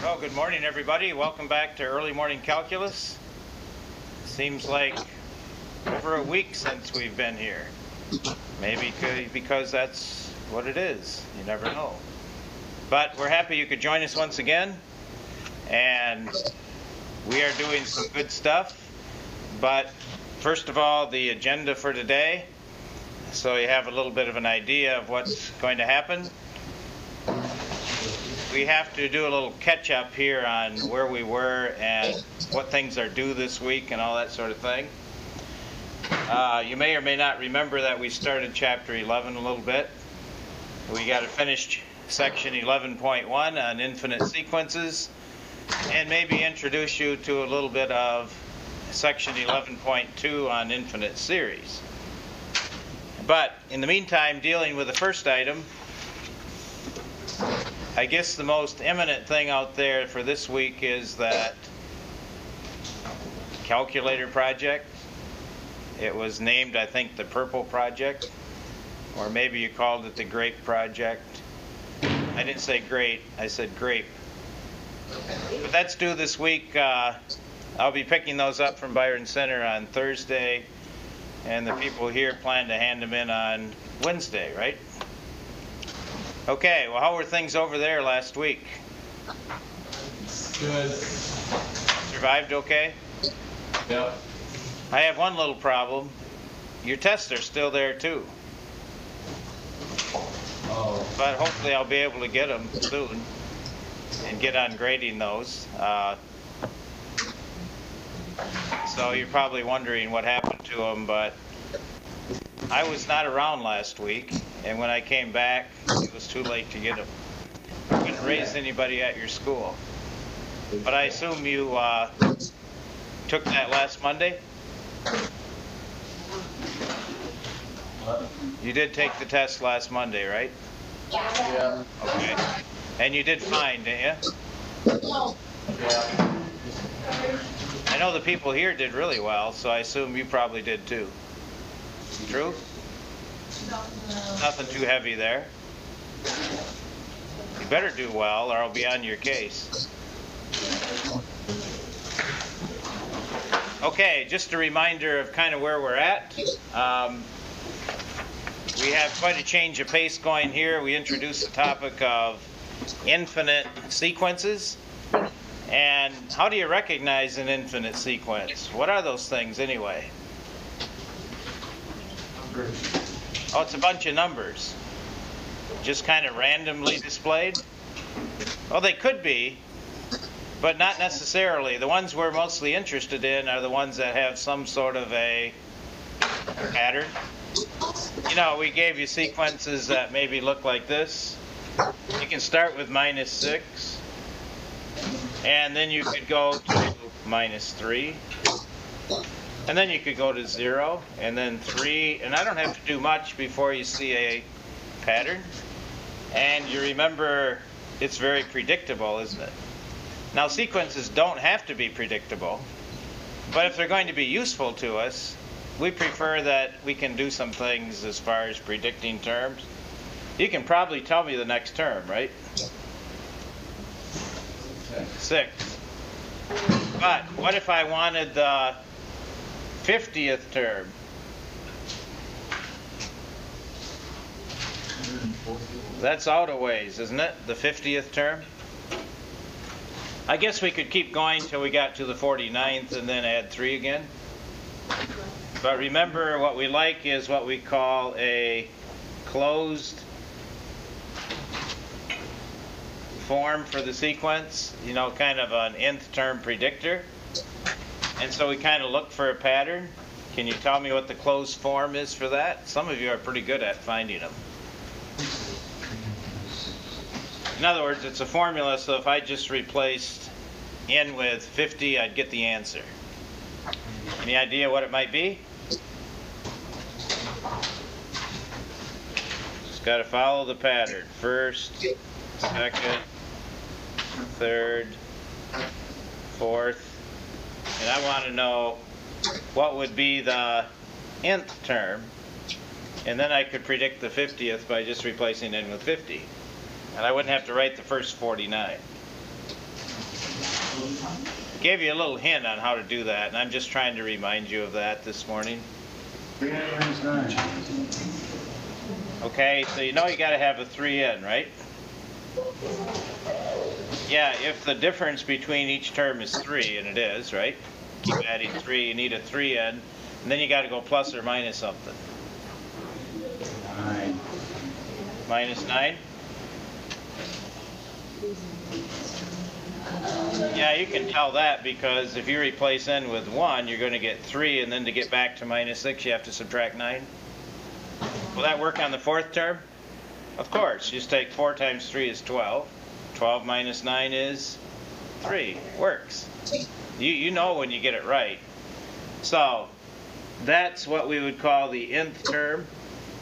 Well, good morning, everybody. Welcome back to Early Morning Calculus. Seems like over a week since we've been here. Maybe because that's what it is. You never know. But we're happy you could join us once again. And we are doing some good stuff. But first of all, the agenda for today, so you have a little bit of an idea of what's going to happen. We have to do a little catch-up here on where we were and what things are due this week and all that sort of thing. You may or may not remember that we started Chapter 11 a little bit. We got to finish Section 11.1 on infinite sequences and maybe introduce you to a little bit of Section 11.2 on infinite series. But in the meantime, dealing with the first item, I guess the most imminent thing out there for this week is that calculator project. It was named, I think, the Purple Project, or maybe you called it the Grape Project. I didn't say great, I said grape. But that's due this week. I'll be picking those up from Byron Center on Thursday, and the people here plan to hand them in on Wednesday, right? Okay, well, how were things over there last week? Good. Survived okay? Yep. I have one little problem. Your tests are still there too. Oh. But hopefully I'll be able to get them soon and get on grading those. So you're probably wondering what happened to them, but I was not around last week, and when I came back, it was too late to get them. I couldn't raise anybody at your school. But I assume you took that last Monday? What? You did take the test last Monday, right? Yeah. Okay. And you did fine, didn't you? Yeah. I know the people here did really well, so I assume you probably did too. True? Nothing too heavy there. You better do well or I'll be on your case. Okay, just a reminder of kind of where we're at. We have quite a change of pace going here. We introduced the topic of infinite sequences. And how do you recognize an infinite sequence? What are those things anyway? Oh, it's a bunch of numbers. Just kind of randomly displayed? Well, they could be, but not necessarily. The ones we're mostly interested in are the ones that have some sort of a pattern. You know, we gave you sequences that maybe look like this. You can start with -6, and then you could go to -3. And then you could go to 0, and then 3, and I don't have to do much before you see a pattern. And you remember it's very predictable, isn't it? Now, sequences don't have to be predictable, but if they're going to be useful to us, we prefer that we can do some things as far as predicting terms. You can probably tell me the next term, right? 6. But what if I wanted the 50th term? That's out a ways, isn't it? The 50th term? I guess we could keep going till we got to the 49th and then add 3 again. But remember, what we like is what we call a closed form for the sequence, you know, kind of an nth term predictor. And so we kind of look for a pattern. Can you tell me what the closed form is for that? Some of you are pretty good at finding them. In other words, it's a formula, so if I just replaced n with 50, I'd get the answer. Any idea what it might be? Just got to follow the pattern. First, second, third, fourth. And I want to know what would be the nth term. And then I could predict the 50th by just replacing n with 50. And I wouldn't have to write the first 49. Gave you a little hint on how to do that, and I'm just trying to remind you of that this morning. 3n minus 9. Okay, so you know you got to have a 3n, right? Yeah, if the difference between each term is 3, and it is, right? Keep adding 3, you need a 3n, and then you got to go plus or minus something. 9. Minus 9? Yeah, you can tell that because if you replace n with 1, you're going to get 3, and then to get back to minus 6, you have to subtract 9. Will that work on the fourth term? Of course. Just take 4 times 3 is 12. 12 minus 9 is 3. Works. You know when you get it right. So that's what we would call the nth term.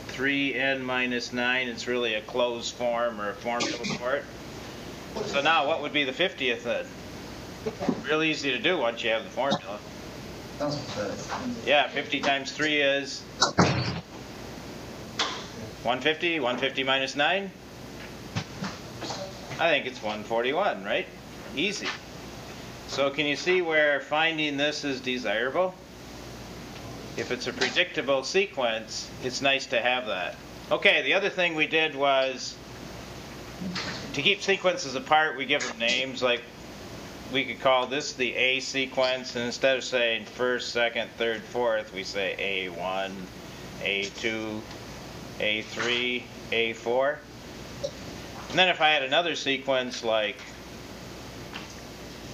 3n minus 9. It's really a closed form or a formula for it. So now what would be the 50th then? Real easy to do once you have the formula. Yeah, 50 times 3 is 150. 150 minus 9? I think it's 141, right? Easy. So can you see where finding this is desirable? If it's a predictable sequence, it's nice to have that. Okay, the other thing we did was to keep sequences apart, we give them names. Like we could call this the A sequence, and instead of saying first, second, third, fourth, we say A1, A2, A3, A4. And then if I had another sequence like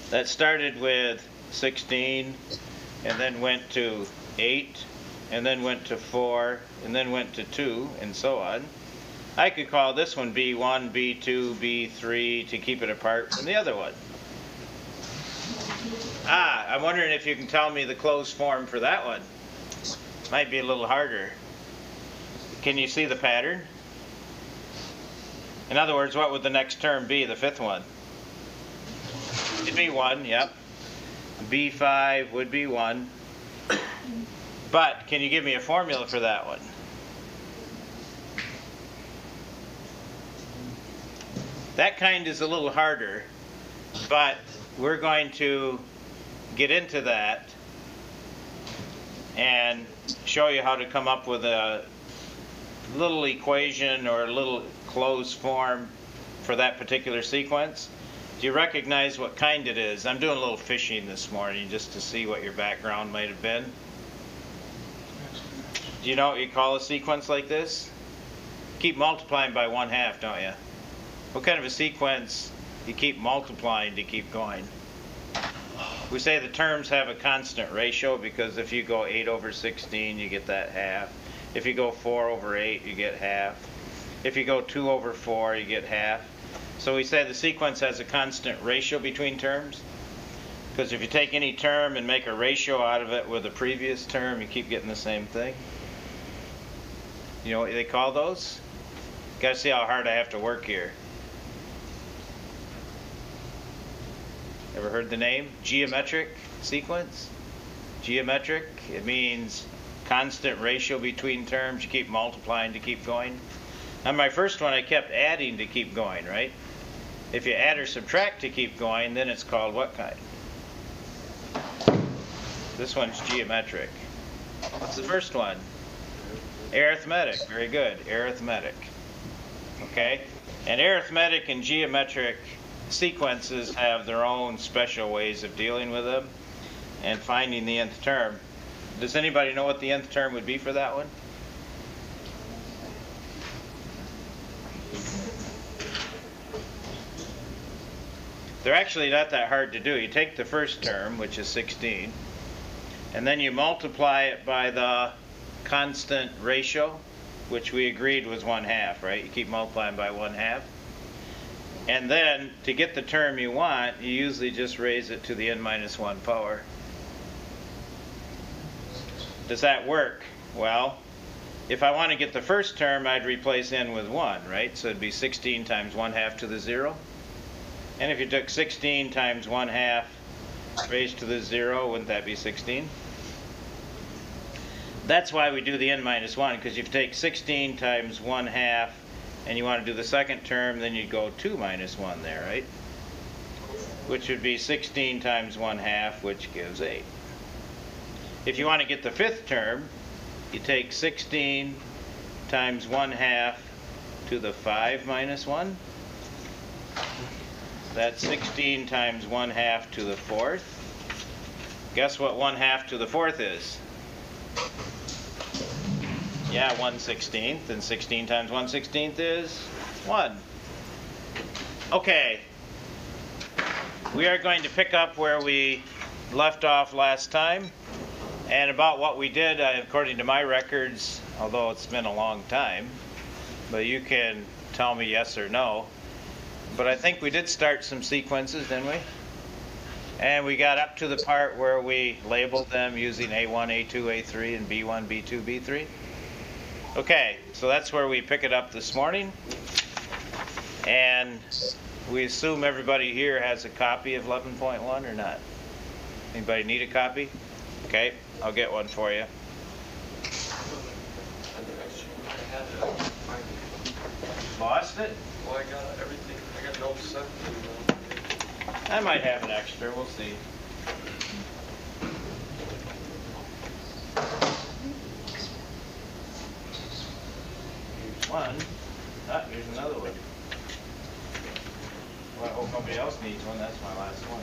that started with 16 and then went to 8 and then went to 4 and then went to 2 and so on, I could call this one B1, B2, B3 to keep it apart from the other one. I'm wondering if you can tell me the closed form for that one. Might be a little harder. Can you see the pattern? In other words, what would the next term be, the fifth one? It'd be 1, yep. B5 would be 1. But can you give me a formula for that one? That kind is a little harder, but we're going to get into that and show you how to come up with a little equation or a little closed form for that particular sequence. Do you recognize what kind it is? I'm doing a little fishing this morning just to see what your background might have been. Do you know what you call a sequence like this? Keep multiplying by 1/2, don't you? What kind of a sequence you keep multiplying to keep going? We say the terms have a constant ratio because if you go 8 over 16, you get that half. If you go 4 over 8, you get half. If you go 2 over 4, you get half. So we say the sequence has a constant ratio between terms. Because if you take any term and make a ratio out of it with a previous term, you keep getting the same thing. You know what they call those? Got to see how hard I have to work here. Ever heard the name? Geometric sequence? Geometric, it means constant ratio between terms. You keep multiplying to keep going. On my first one, I kept adding to keep going, right? If you add or subtract to keep going, then it's called what kind? This one's geometric. What's the first one? Arithmetic. Very good. Arithmetic. Okay? And arithmetic and geometric sequences have their own special ways of dealing with them and finding the nth term. Does anybody know what the nth term would be for that one? They're actually not that hard to do. You take the first term, which is 16, and then you multiply it by the constant ratio, which we agreed was 1/2, right? You keep multiplying by 1/2. And then, to get the term you want, you usually just raise it to the n minus 1 power. Does that work? Well, if I want to get the first term, I'd replace n with 1, right? So it'd be 16 times 1/2 to the 0. And if you took 16 times 1/2 raised to the 0, wouldn't that be 16? That's why we do the n minus 1, because if you take 16 times 1/2 and you want to do the second term, then you'd go 2 minus 1 there, right? which would be 16 times 1/2, which gives 8. If you want to get the fifth term, you take 16 times 1/2 to the 5 minus 1. That's 16 times 1/2 to the 4th. Guess what 1/2 to the 4th is? Yeah, 1/16. And 16 times 1/16 is 1. Okay. We are going to pick up where we left off last time. And about what we did, according to my records, although it's been a long time, but you can tell me yes or no. But I think we did start some sequences, didn't we? And we got up to the part where we labeled them using A1, A2, A3, and B1, B2, B3. Okay, so that's where we pick it up this morning. And we assume everybody here has a copy of 11.1 or not? Anybody need a copy? Okay, I'll get one for you. Lost it? Well, I got everything. I got no set. I might have an extra. We'll see. Here's one. Ah, here's another one. Well, I hope nobody else needs one. That's my last one.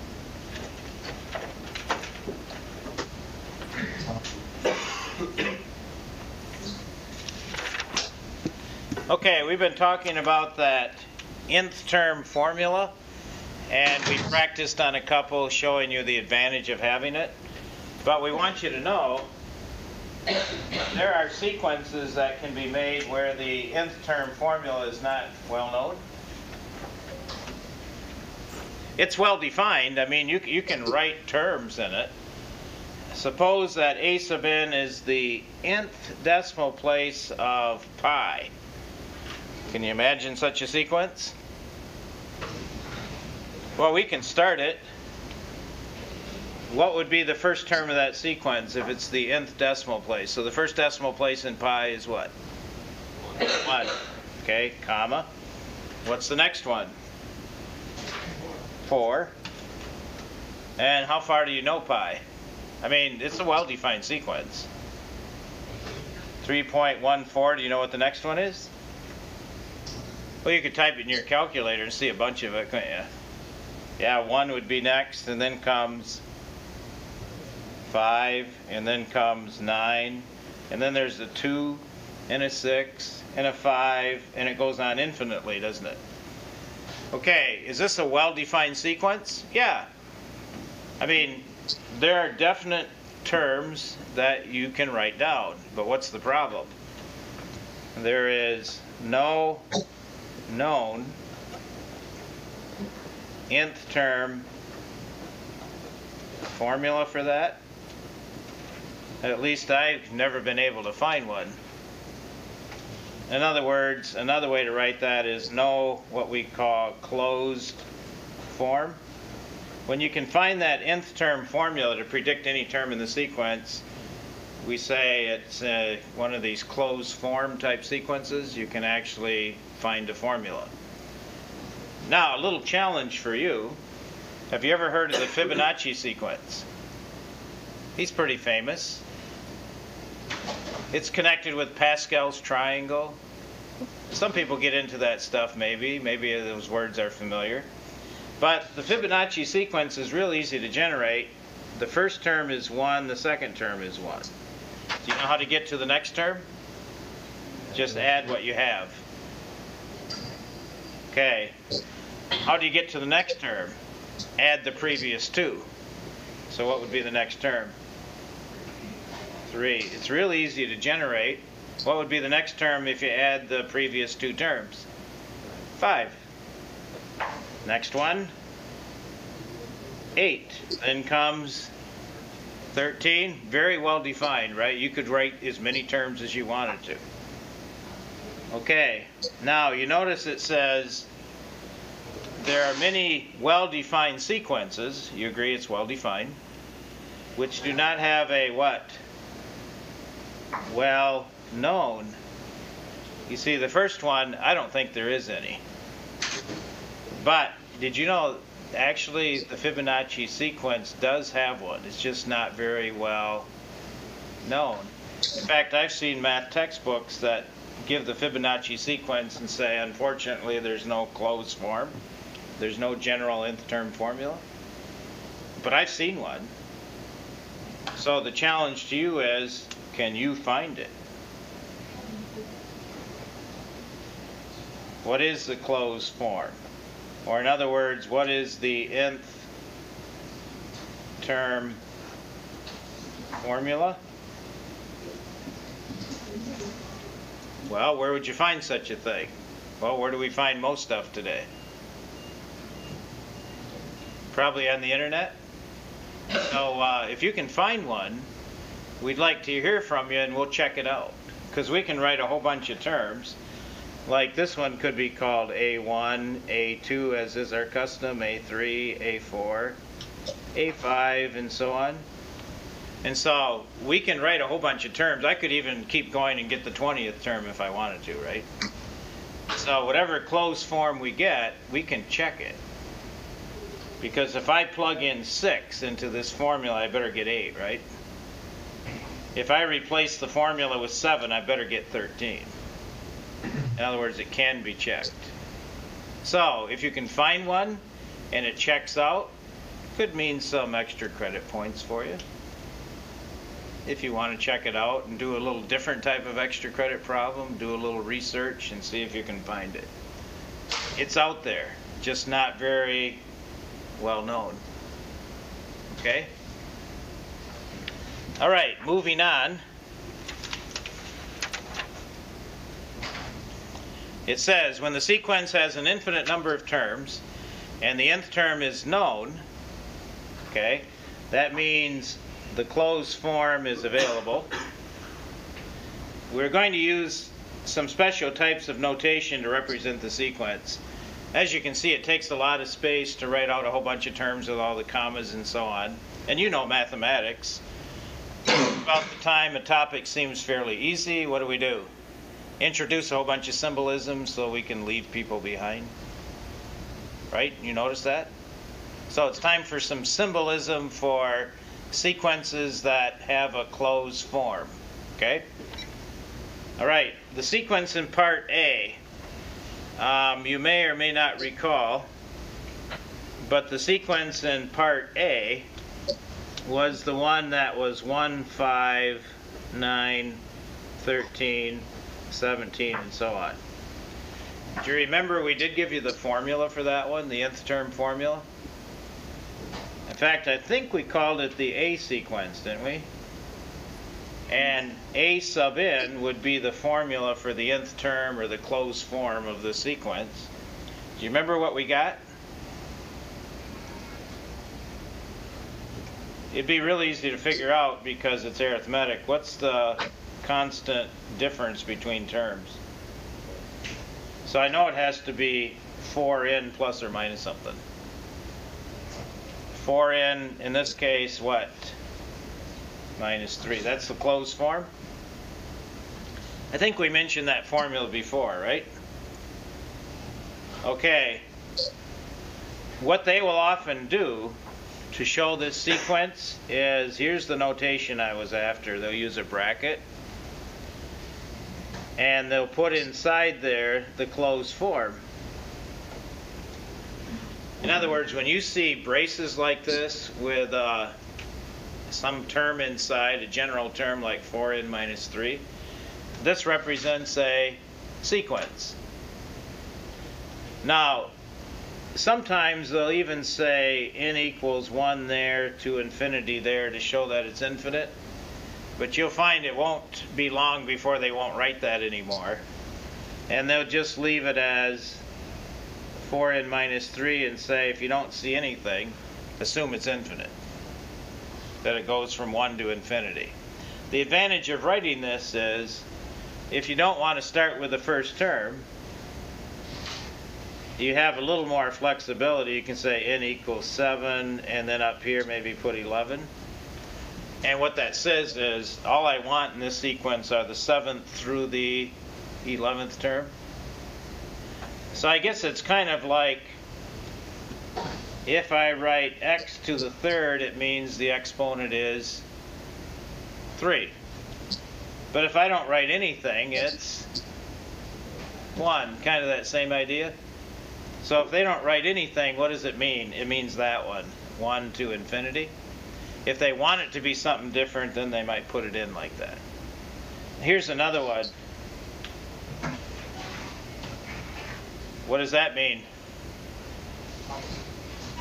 Okay, we've been talking about that nth term formula, and we practiced on a couple showing you the advantage of having it. But we want you to know there are sequences that can be made where the nth term formula is not well known. It's well defined. I mean, you can write terms in it. Suppose that a sub n is the nth decimal place of pi. Can you imagine such a sequence? Well, we can start it. What would be the first term of that sequence if it's the nth decimal place? So the first decimal place in pi is what? 1. Okay, comma. What's the next one? 4. And how far do you know pi? I mean, it's a well-defined sequence. 3.14, do you know what the next one is? Well, you could type it in your calculator and see a bunch of it, couldn't you? Yeah, 1 would be next, and then comes 5, and then comes 9, and then there's a 2, and a 6, and a 5, and it goes on infinitely, doesn't it? Okay, is this a well-defined sequence? Yeah. I mean, there are definite terms that you can write down, but what's the problem? There is no known nth term formula for that. At least I've never been able to find one. In other words, another way to write that is no what we call closed form. When you can find that nth term formula to predict any term in the sequence, we say it's one of these closed form type sequences. You can actually find a formula. Now, a little challenge for you. Have you ever heard of the Fibonacci sequence? He's pretty famous. It's connected with Pascal's triangle. Some people get into that stuff maybe. Maybe those words are familiar. But the Fibonacci sequence is real easy to generate. The first term is 1, the second term is 1. Do you know how to get to the next term? Just add what you have. Okay. How do you get to the next term? Add the previous 2. So what would be the next term? 3. It's real easy to generate. What would be the next term if you add the previous 2 terms? 5. Next one, 8. Then comes 13. Very well defined, right? You could write as many terms as you wanted to. Okay, now you notice it says there are many well-defined sequences. You agree it's well-defined, which do not have a what? Well-known. You see, the first one, I don't think there is any. But did you know actually the Fibonacci sequence does have one. It's just not very well known. In fact, I've seen math textbooks that give the Fibonacci sequence and say, unfortunately, there's no closed form. There's no general nth term formula. But I've seen one. So the challenge to you is, can you find it? What is the closed form? Or in other words, what is the nth term formula? Well, where would you find such a thing? Well, where do we find most stuff today? Probably on the internet. So if you can find one, we'd like to hear from you and we'll check it out. Because we can write a whole bunch of terms. Like this one could be called A1, A2 as is our custom, A3, A4, A5, and so on. And so we can write a whole bunch of terms. I could even keep going and get the 20th term if I wanted to, right? So whatever closed form we get, we can check it. Because if I plug in 6 into this formula, I better get 8, right? If I replace the formula with 7, I better get 13. In other words, it can be checked. So if you can find one and it checks out, could mean some extra credit points for you. If you want to check it out and do a little different type of extra credit problem, do a little research and see if you can find it. It's out there, just not very well known. Okay? All right, moving on. It says, when the sequence has an infinite number of terms and the nth term is known, okay, that means the closed form is available. We're going to use some special types of notation to represent the sequence. As you can see, it takes a lot of space to write out a whole bunch of terms with all the commas and so on. And you know mathematics. About the time a topic seems fairly easy, what do? Introduce a whole bunch of symbolism so we can leave people behind. Right? You notice that? So it's time for some symbolism for sequences that have a closed form. Okay? All right. The sequence in part A, you may or may not recall, but the sequence in part A was the one that was 1, 5, 9, 13, 17, and so on. Do you remember we did give you the formula for that one, the nth term formula? In fact, I think we called it the A sequence, didn't we? And A sub n would be the formula for the nth term or the closed form of the sequence. Do you remember what we got? It'd be really easy to figure out because it's arithmetic. What's the constant difference between terms? So I know it has to be 4n plus or minus something. 4n, in this case, what? Minus 3. That's the closed form. I think we mentioned that formula before, right? Okay. What they will often do to show this sequence is, here's the notation I was after. They'll use a bracket. And they'll put inside there the closed form. In other words, when you see braces like this with some term inside, a general term like 4n minus 3, this represents a sequence. Now, sometimes they'll even say n equals 1 there to infinity there to show that it's infinite. But you'll find it won't be long before they won't write that anymore. And they'll just leave it as 4n minus 3 and say, if you don't see anything, assume it's infinite. That it goes from 1 to infinity. The advantage of writing this is, if you don't want to start with the first term, you have a little more flexibility. You can say n equals 7, and then up here maybe put 11. And what that says is, all I want in this sequence are the 7th through the 11th term. So I guess it's kind of like If I write x to the third, it means the exponent is 3. But if I don't write anything, it's 1. Kind of that same idea. So if they don't write anything, what does it mean? It means that one, 1 to infinity. If they want it to be something different, then they might put it in like that. Here's another one. What does that mean?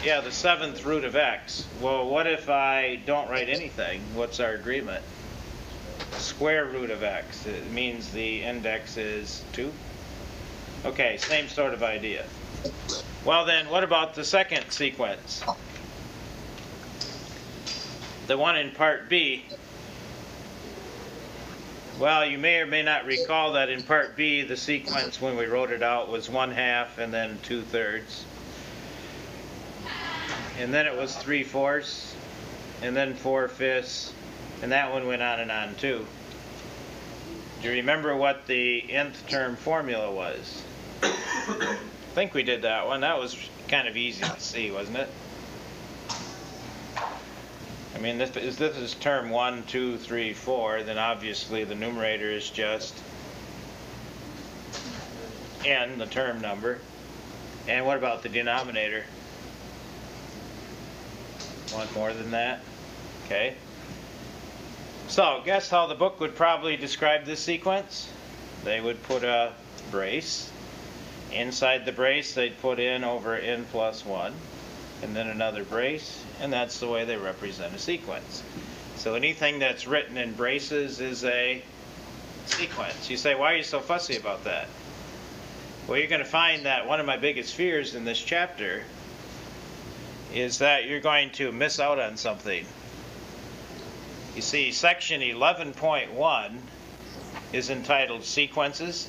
Yeah, the 7th root of x. Well, what if I don't write anything? What's our agreement? Square root of x. It means the index is 2. Okay, same sort of idea. Well then, what about the second sequence? The one in part B. Well, you may or may not recall that in part B, the sequence when we wrote it out was 1/2 and then 2/3. And then it was 3/4 and then 4/5, and that one went on and on too. Do you remember what the nth term formula was? I think we did that one. That was kind of easy to see, wasn't it? I mean, this is term 1, 2, 3, 4, then obviously the numerator is just n, the term number. And what about the denominator? Want more than that? Okay. So, guess how the book would probably describe this sequence? They would put a brace. Inside the brace, they'd put n over n plus 1, and then another brace, and that's the way they represent a sequence. So anything that's written in braces is a sequence. You say, why are you so fussy about that? Well, you're going to find that one of my biggest fears in this chapter is that you're going to miss out on something. You see, section 11.1 is entitled Sequences,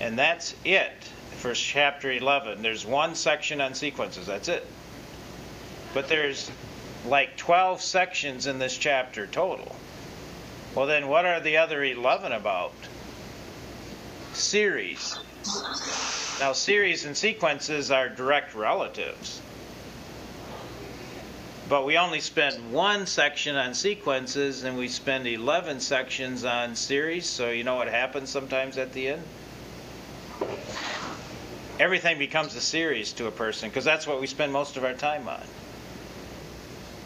and that's it for chapter 11. There's one section on sequences, that's it. But there's like 12 sections in this chapter total. Well then, what are the other 11 about? Series. Now, series and sequences are direct relatives. But we only spend one section on sequences, and we spend 11 sections on series, so you know what happens sometimes at the end? Everything becomes a series to a person, because that's what we spend most of our time on.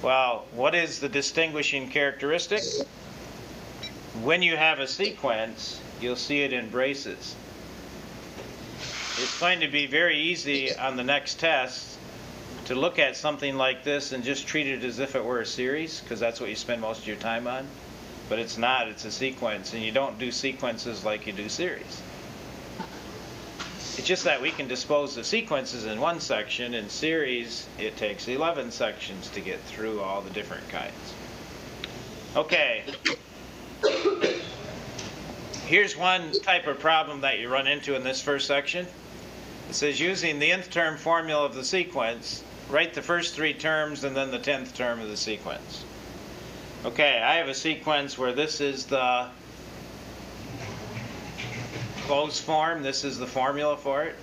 Well, what is the distinguishing characteristic? When you have a sequence, you'll see it in braces. It's going to be very easy on the next test to look at something like this and just treat it as if it were a series, because that's what you spend most of your time on. But it's not, it's a sequence, and you don't do sequences like you do series. It's just that we can dispose of sequences in one section. In series, it takes 11 sections to get through all the different kinds. Okay. Here's one type of problem that you run into in this first section. It says, using the nth term formula of the sequence, write the first 3 terms and then the 10th term of the sequence. Okay, I have a sequence where this is the closed form, this is the formula for it.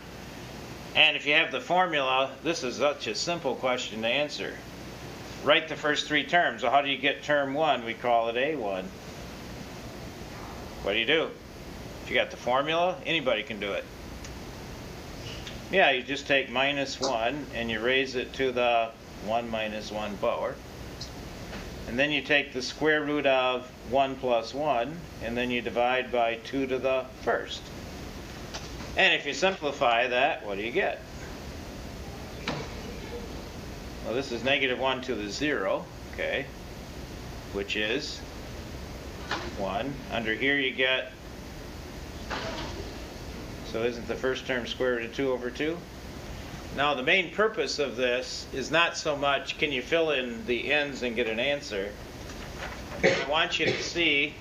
And if you have the formula, this is such a simple question to answer. Write the first 3 terms. So how do you get term 1? We call it A1. What do? If you got the formula, anybody can do it. Yeah, you just take minus 1 and you raise it to the 1 minus 1 power. And then you take the square root of 1 plus 1, and then you divide by 2 to the first. And if you simplify that, what do you get? Well, this is negative 1 to the 0, okay, which is 1. Under here you get, so isn't the first term square root of 2 over 2? Now the main purpose of this is not so much can you fill in the ends and get an answer. I want you to see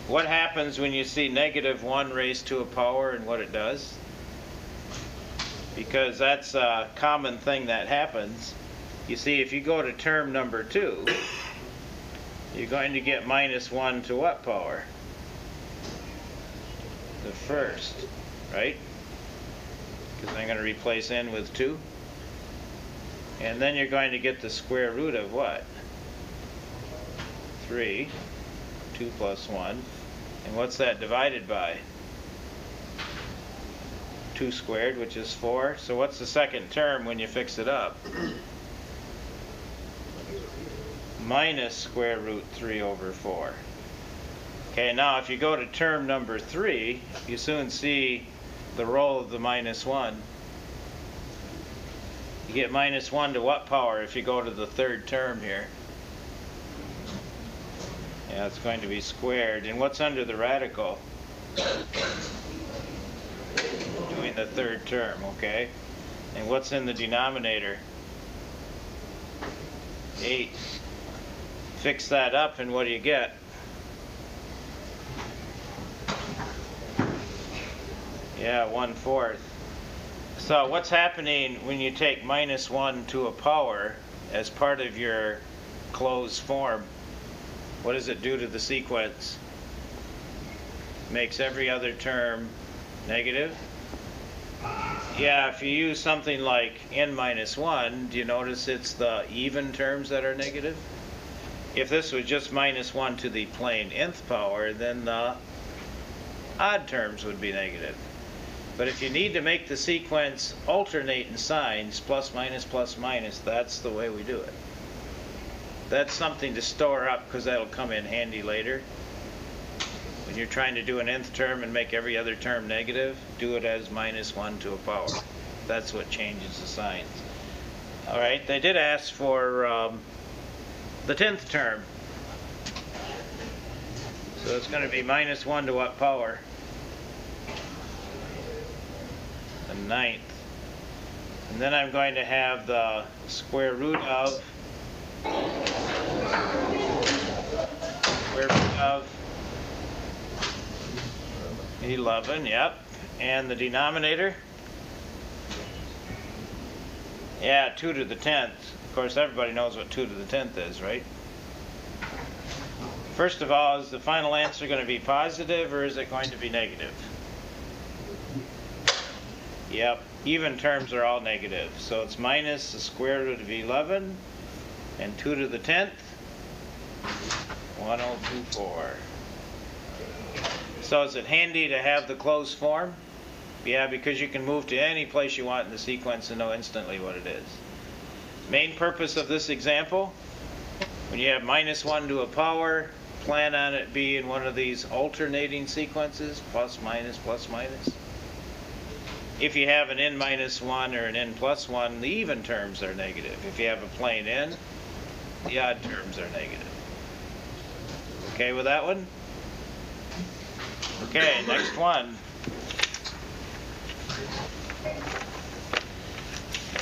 what happens when you see negative 1 raised to a power and what it does. Because that's a common thing that happens. You see, if you go to term number 2, you're going to get minus 1 to what power? The first, right? Because I'm going to replace n with 2. And then you're going to get the square root of what? 3. 2 plus 1. And what's that divided by? 2 squared, which is 4. So what's the second term when you fix it up? Minus square root 3 over 4. Okay, now if you go to term number 3, you soon see the role of the minus 1. You get minus 1 to what power if you go to the third term here? Yeah, it's going to be squared. And what's under the radical? Doing the third term, okay? And what's in the denominator? 8. Fix that up, and what do you get? Yeah, 1/4. So what's happening when you take minus 1 to a power as part of your closed form? What does it do to the sequence? Makes every other term negative? Yeah, if you use something like n minus 1, do you notice it's the even terms that are negative? If this was just minus 1 to the plain nth power, then the odd terms would be negative. But if you need to make the sequence alternate in signs, plus minus, that's the way we do it. That's something to store up because that'll come in handy later. When you're trying to do an nth term and make every other term negative, do it as minus 1 to a power. That's what changes the signs. All right, they did ask for the 10th term. So it's going to be minus 1 to what power? The 9th. And then I'm going to have the square root of 11, yep. And the denominator? Yeah, 2 to the 10th. Of course, everybody knows what 2 to the 10th is, right? First of all, is the final answer going to be positive or is it going to be negative? Yep, even terms are all negative. So it's minus the square root of 11 and 2 to the 10th, 1024. So is it handy to have the closed form? Yeah, because you can move to any place you want in the sequence and know instantly what it is. Main purpose of this example, when you have minus 1 to a power, plan on it being one of these alternating sequences, plus minus, plus minus. If you have an n minus 1 or an n plus 1, the even terms are negative. If you have a plain n, the odd terms are negative. Okay with that one? Okay, next one.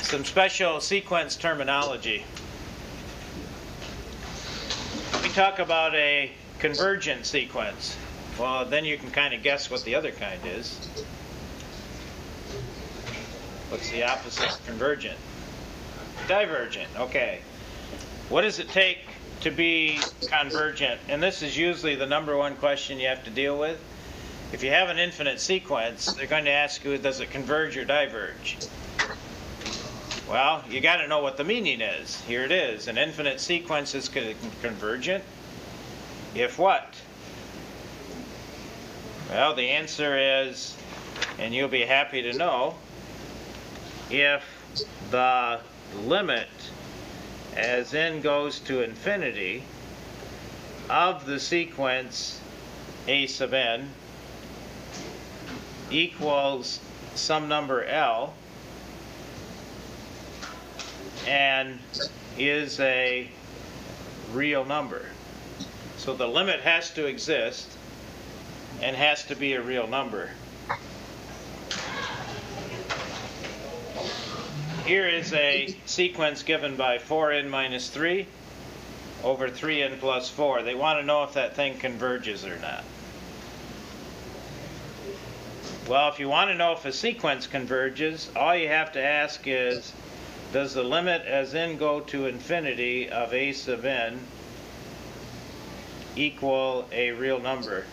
Some special sequence terminology. We talk about a convergent sequence. Well, then you can kind of guess what the other kind is. What's the opposite of convergent? Divergent, okay. What does it take to be convergent? And this is usually the #1 question you have to deal with. If you have an infinite sequence, they're going to ask you, does it converge or diverge? Well, you got to know what the meaning is. Here it is. An infinite sequence is convergent if what? Well, the answer is, and you'll be happy to know, if the limit as n goes to infinity of the sequence a sub n equals some number L and is a real number. So the limit has to exist and has to be a real number. Here is a sequence given by 4n minus 3 over 3n plus 4. They want to know if that thing converges or not. Well, if you want to know if a sequence converges, all you have to ask is, does the limit as n go to infinity of a sub n equal a real number?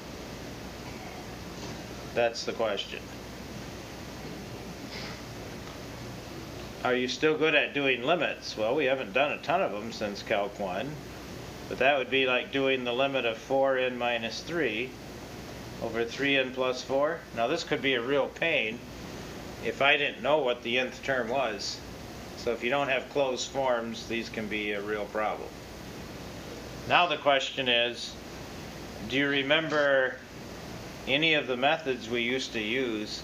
That's the question. Are you still good at doing limits? Well, we haven't done a ton of them since Calc 1, but that would be like doing the limit of 4n minus 3 over 3n plus 4. Now this could be a real pain if I didn't know what the nth term was. So if you don't have closed forms, these can be a real problem. Now the question is, do you remember any of the methods we used to use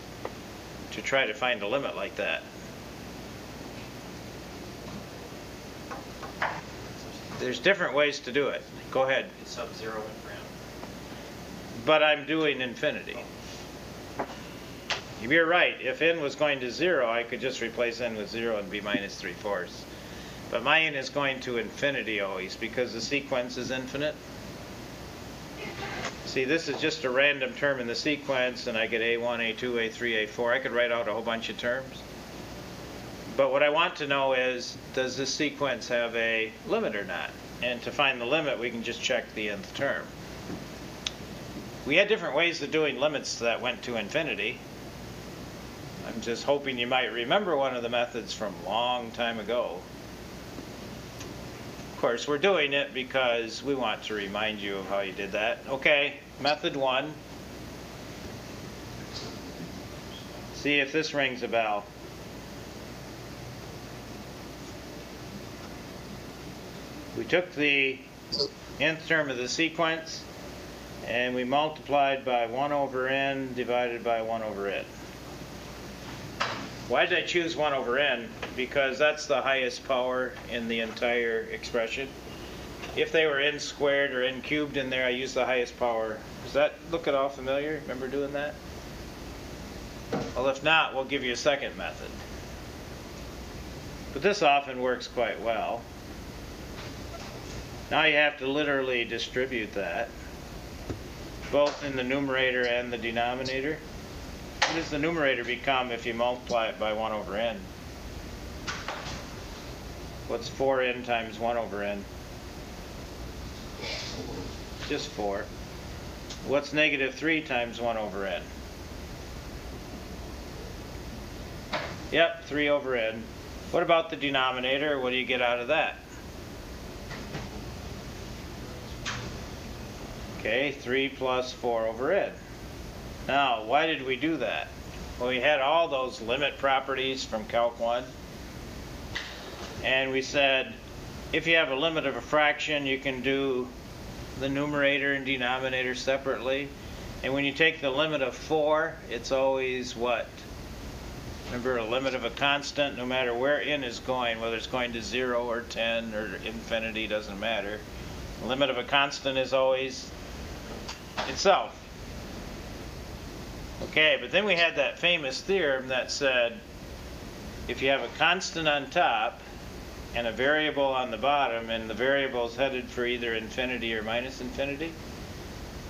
to try to find a limit like that? There's different ways to do it. Go ahead. It's sub-zero in round. But I'm doing infinity. You're right. If n was going to 0, I could just replace n with 0 and be minus 3/4. But my n is going to infinity always because the sequence is infinite. See, this is just a random term in the sequence, and I get a1, a2, a3, a4. I could write out a whole bunch of terms. But what I want to know is, does this sequence have a limit or not? And to find the limit, we can just check the nth term. We had different ways of doing limits that went to infinity. I'm just hoping you might remember one of the methods from a long time ago. Of course, we're doing it because we want to remind you of how you did that. Okay, method 1. See if this rings a bell. We took the nth term of the sequence and we multiplied by 1 over n divided by 1 over n. Why did I choose 1 over n? Because that's the highest power in the entire expression. If they were n squared or n cubed in there, I use the highest power. Does that look at all familiar? Remember doing that? Well, if not, we'll give you a second method. But this often works quite well. Now you have to literally distribute that, both in the numerator and the denominator. What does the numerator become if you multiply it by 1 over n? What's 4n times 1 over n? Just 4. What's negative 3 times 1 over n? Yep, 3 over n. What about the denominator? What do you get out of that? Okay, 3 plus 4 over n. Now, why did we do that? Well, we had all those limit properties from Calc 1. And we said, if you have a limit of a fraction, you can do the numerator and denominator separately. And when you take the limit of 4, it's always what? Remember, a limit of a constant, no matter where n is going, whether it's going to 0 or 10 or infinity, doesn't matter. The limit of a constant is always itself. Okay, but then we had that famous theorem that said if you have a constant on top and a variable on the bottom, and the variable is headed for either infinity or minus infinity,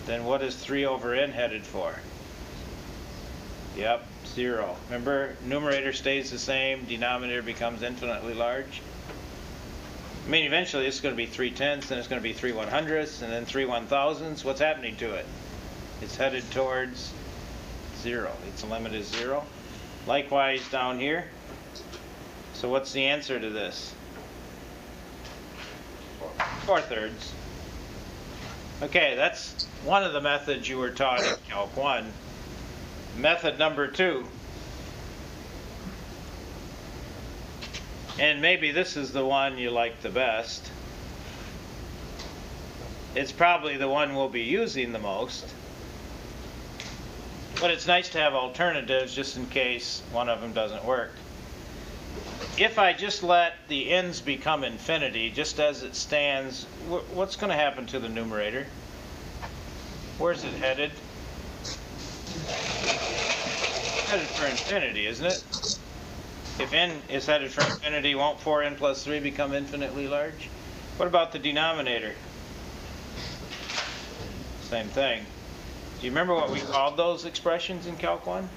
then what is 3 over n headed for? Yep, 0. Remember, numerator stays the same, denominator becomes infinitely large. I mean, eventually it's going to be 3/10, then it's going to be 3/100, and then 3/1000. What's happening to it? It's headed towards 0. Its limit is 0. Likewise down here. So what's the answer to this? 4/3. Okay, that's one of the methods you were taught in Calc 1. Method number 2. And maybe this is the one you like the best. It's probably the one we'll be using the most. But it's nice to have alternatives just in case one of them doesn't work. If I just let the n's become infinity, just as it stands, what's going to happen to the numerator? Where's it headed? It's headed for infinity, isn't it? If n is headed for infinity, won't 4n plus 3 become infinitely large? What about the denominator? Same thing. Do you remember what we called those expressions in Calc 1?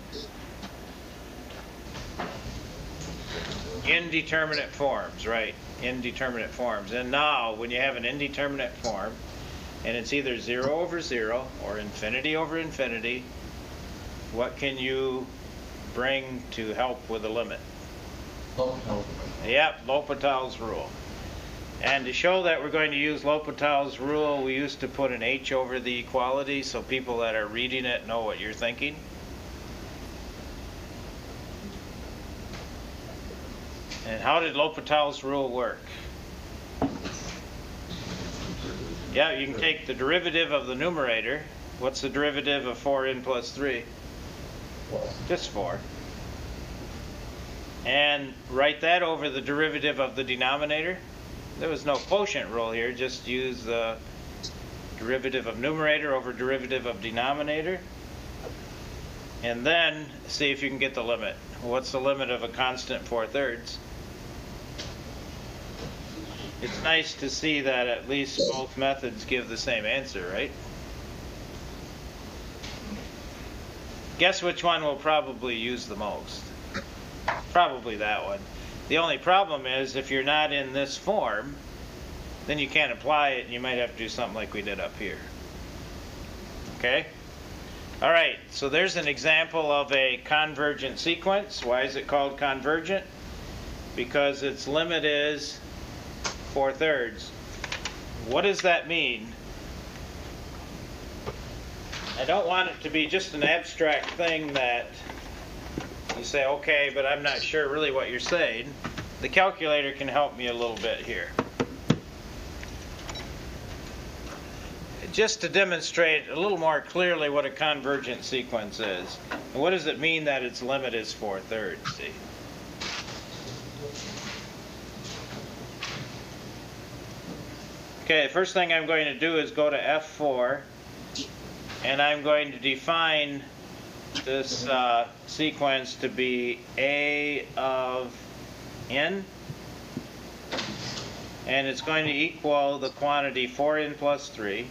Indeterminate forms, right? Indeterminate forms. And now, when you have an indeterminate form, and it's either 0 over 0 or infinity over infinity, what can you bring to help with a limit? Yep, L'Hopital's rule. And to show that we're going to use L'Hopital's rule, we used to put an H over the equality so people that are reading it know what you're thinking. And how did L'Hopital's rule work? Yeah, you can take the derivative of the numerator. What's the derivative of 4n plus 3? Just 4. And write that over the derivative of the denominator. There was no quotient rule here, just use the derivative of numerator over derivative of denominator. And then see if you can get the limit. What's the limit of a constant 4/3? It's nice to see that at least both methods give the same answer, right? Guess which one will probably use the most? Probably that one. The only problem is if you're not in this form, then you can't apply it and you might have to do something like we did up here. Okay? All right, so there's an example of a convergent sequence. Why is it called convergent? Because its limit is 4/3. What does that mean? I don't want it to be just an abstract thing that you say, okay, but I'm not sure really what you're saying. The calculator can help me a little bit here. Just to demonstrate a little more clearly what a convergent sequence is. And what does it mean that its limit is 4/3? See? Okay, first thing I'm going to do is go to F4, and I'm going to define this sequence to be A of n, and it's going to equal the quantity 4n plus 3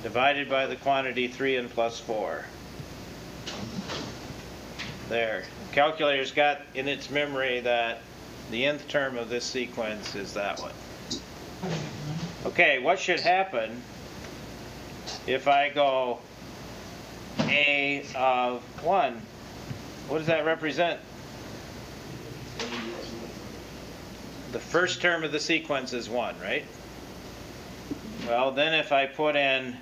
divided by the quantity 3n plus 4. There. The calculator's got in its memory that the nth term of this sequence is that one. Okay, what should happen if I go A of 1? What does that represent? The first term of the sequence is 1, right? Well, then if I put in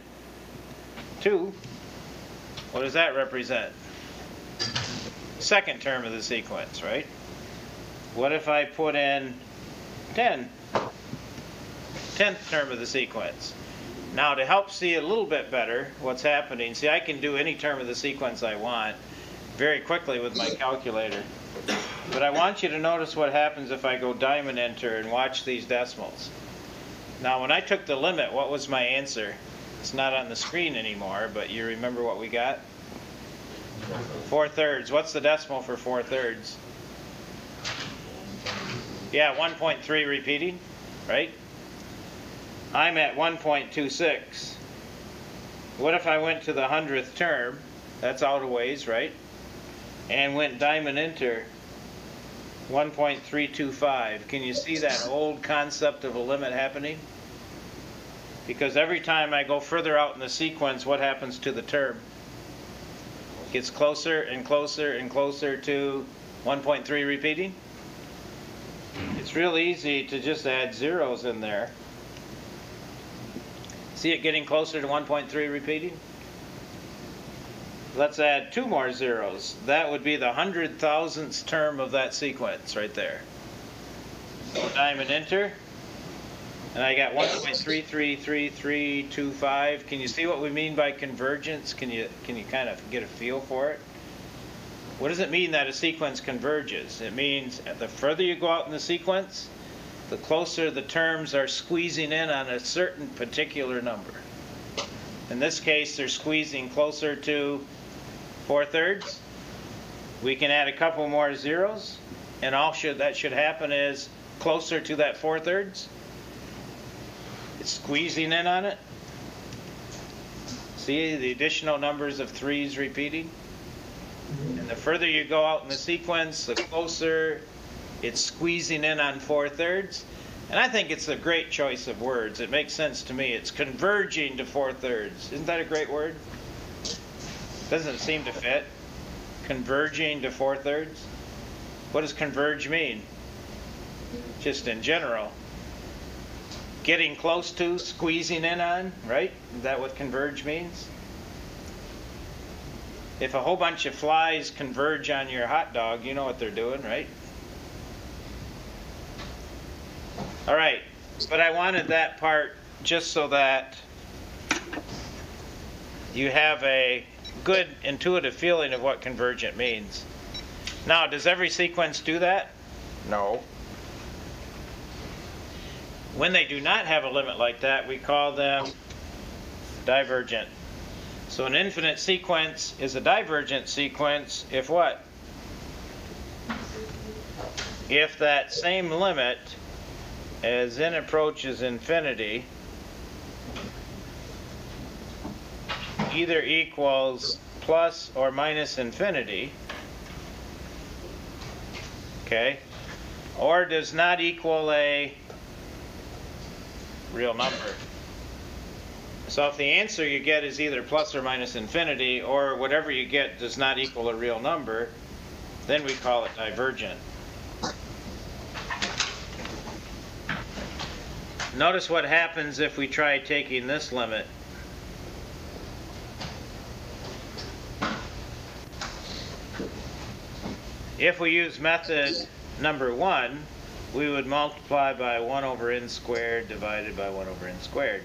2, what does that represent? Second term of the sequence, right? What if I put in 10? 10th term of the sequence. Now, to help see a little bit better what's happening, see, I can do any term of the sequence I want very quickly with my calculator. But I want you to notice what happens if I go diamond enter and watch these decimals. Now, when I took the limit, what was my answer? It's not on the screen anymore, but you remember what we got? 4/3. What's the decimal for 4/3? Yeah, 1.3 repeating, right? I'm at 1.26. What if I went to the 100th term? That's out of ways, right? And went diamond enter, 1.325. Can you see that old concept of a limit happening? Because every time I go further out in the sequence, what happens to the term? It gets closer and closer and closer to 1.3 repeating. It's real easy to just add zeros in there. See it getting closer to 1.3 repeating? Let's add 2 more zeros. That would be the 100,000th term of that sequence right there. So diamond enter. And I got 1.333325. Can you see what we mean by convergence? Can you kind of get a feel for it? What does it mean that a sequence converges? It means the further you go out in the sequence, the closer the terms are squeezing in on a certain particular number. In this case, they're squeezing closer to 4/3. We can add a couple more zeros, and all that should happen is closer to that 4/3. It's squeezing in on it. See the additional numbers of 3's repeating? And the further you go out in the sequence, the closer it's squeezing in on 4/3. And I think it's a great choice of words. It makes sense to me. It's converging to 4/3. Isn't that a great word? Doesn't it seem to fit? converging to 4/3? What does converge mean? Just in general. Getting close to, squeezing in on, right? Is that what converge means? If a whole bunch of flies converge on your hot dog, you know what they're doing, right? All right, but I wanted that part just so that you have a good intuitive feeling of what convergent means. Now, does every sequence do that? No. When they do not have a limit like that, we call them divergent. So an infinite sequence is a divergent sequence if what? If that same limit as n approaches infinity either equals plus or minus infinity, okay, or does not equal a real number. So if the answer you get is either plus or minus infinity, or whatever you get does not equal a real number, then we call it divergent. Notice what happens if we try taking this limit. If we use method number 1, we would multiply by 1 over n squared divided by 1 over n squared.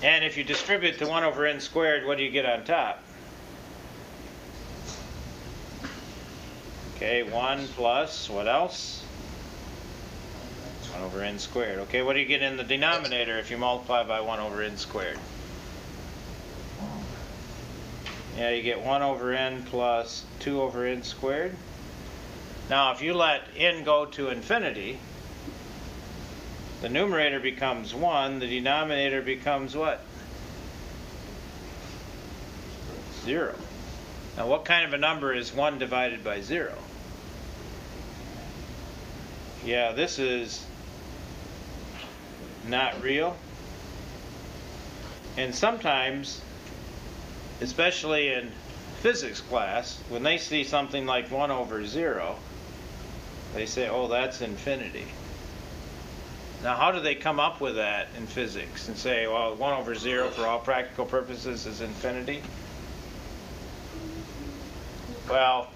And if you distribute the 1 over n squared, what do you get on top? Okay, 1 plus, what else? 1 over n squared. Okay, what do you get in the denominator if you multiply by 1 over n squared? Yeah, you get 1 over n plus 2 over n squared. Now, if you let n go to infinity, the numerator becomes 1, the denominator becomes what? 0. Now, what kind of a number is 1 divided by 0? Yeah, this is not real. And sometimes, especially in physics class, when they see something like 1 over 0, they say, oh, that's infinity. Now, how do they come up with that in physics and say, well, 1 over 0 for all practical purposes is infinity? Well,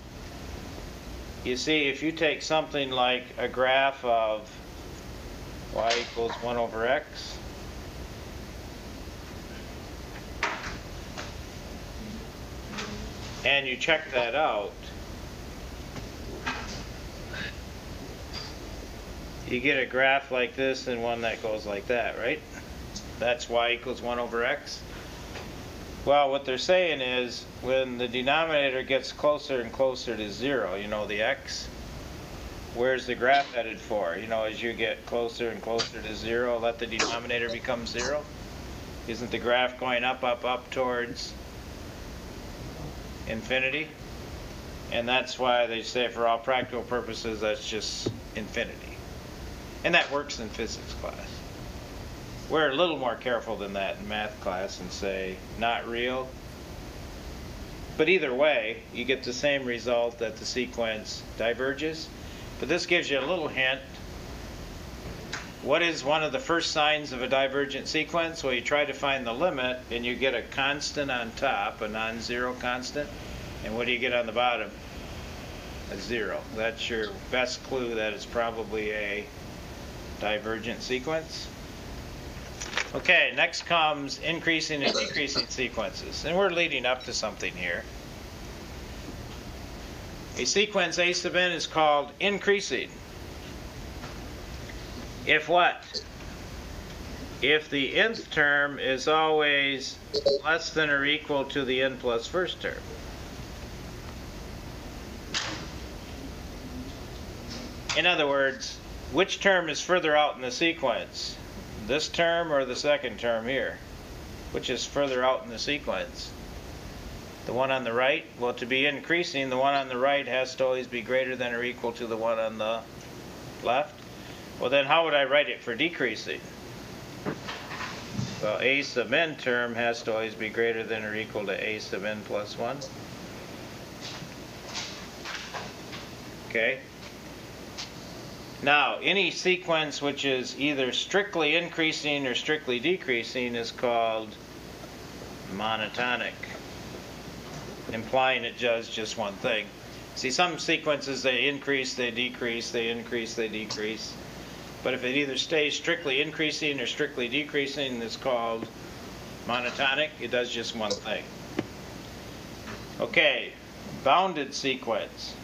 you see, if you take something like a graph of y equals 1 over x, and you check that out, you get a graph like this and one that goes like that, right? That's y equals 1 over x. Well, what they're saying is when the denominator gets closer and closer to 0, you know, the x, where's the graph headed for? You know, as you get closer and closer to 0, let the denominator become 0. Isn't the graph going up, up, up towards infinity? And that's why they say for all practical purposes that's just infinity. And that works in physics class. We're a little more careful than that in math class and say not real. But either way, you get the same result that the sequence diverges. But this gives you a little hint. What is one of the first signs of a divergent sequence? Well, you try to find the limit and you get a constant on top, a non-zero constant. And what do you get on the bottom? A 0. That's your best clue that it's probably a divergent sequence. Okay, next comes increasing and decreasing sequences. And we're leading up to something here. A sequence A sub n is called increasing. If what? If the nth term is always less than or equal to the n plus first term. In other words, which term is further out in the sequence? This term or the second term here? Which is further out in the sequence? The one on the right? Well, to be increasing, the one on the right has to always be greater than or equal to the one on the left. Well, then how would I write it for decreasing? Well, a sub n term has to always be greater than or equal to a sub n plus 1. Okay. Now, any sequence which is either strictly increasing or strictly decreasing is called monotonic, implying it does just one thing. See, some sequences, they increase, they decrease, they increase, they decrease. But if it either stays strictly increasing or strictly decreasing, it's called monotonic. It does just one thing. Okay, bounded sequence.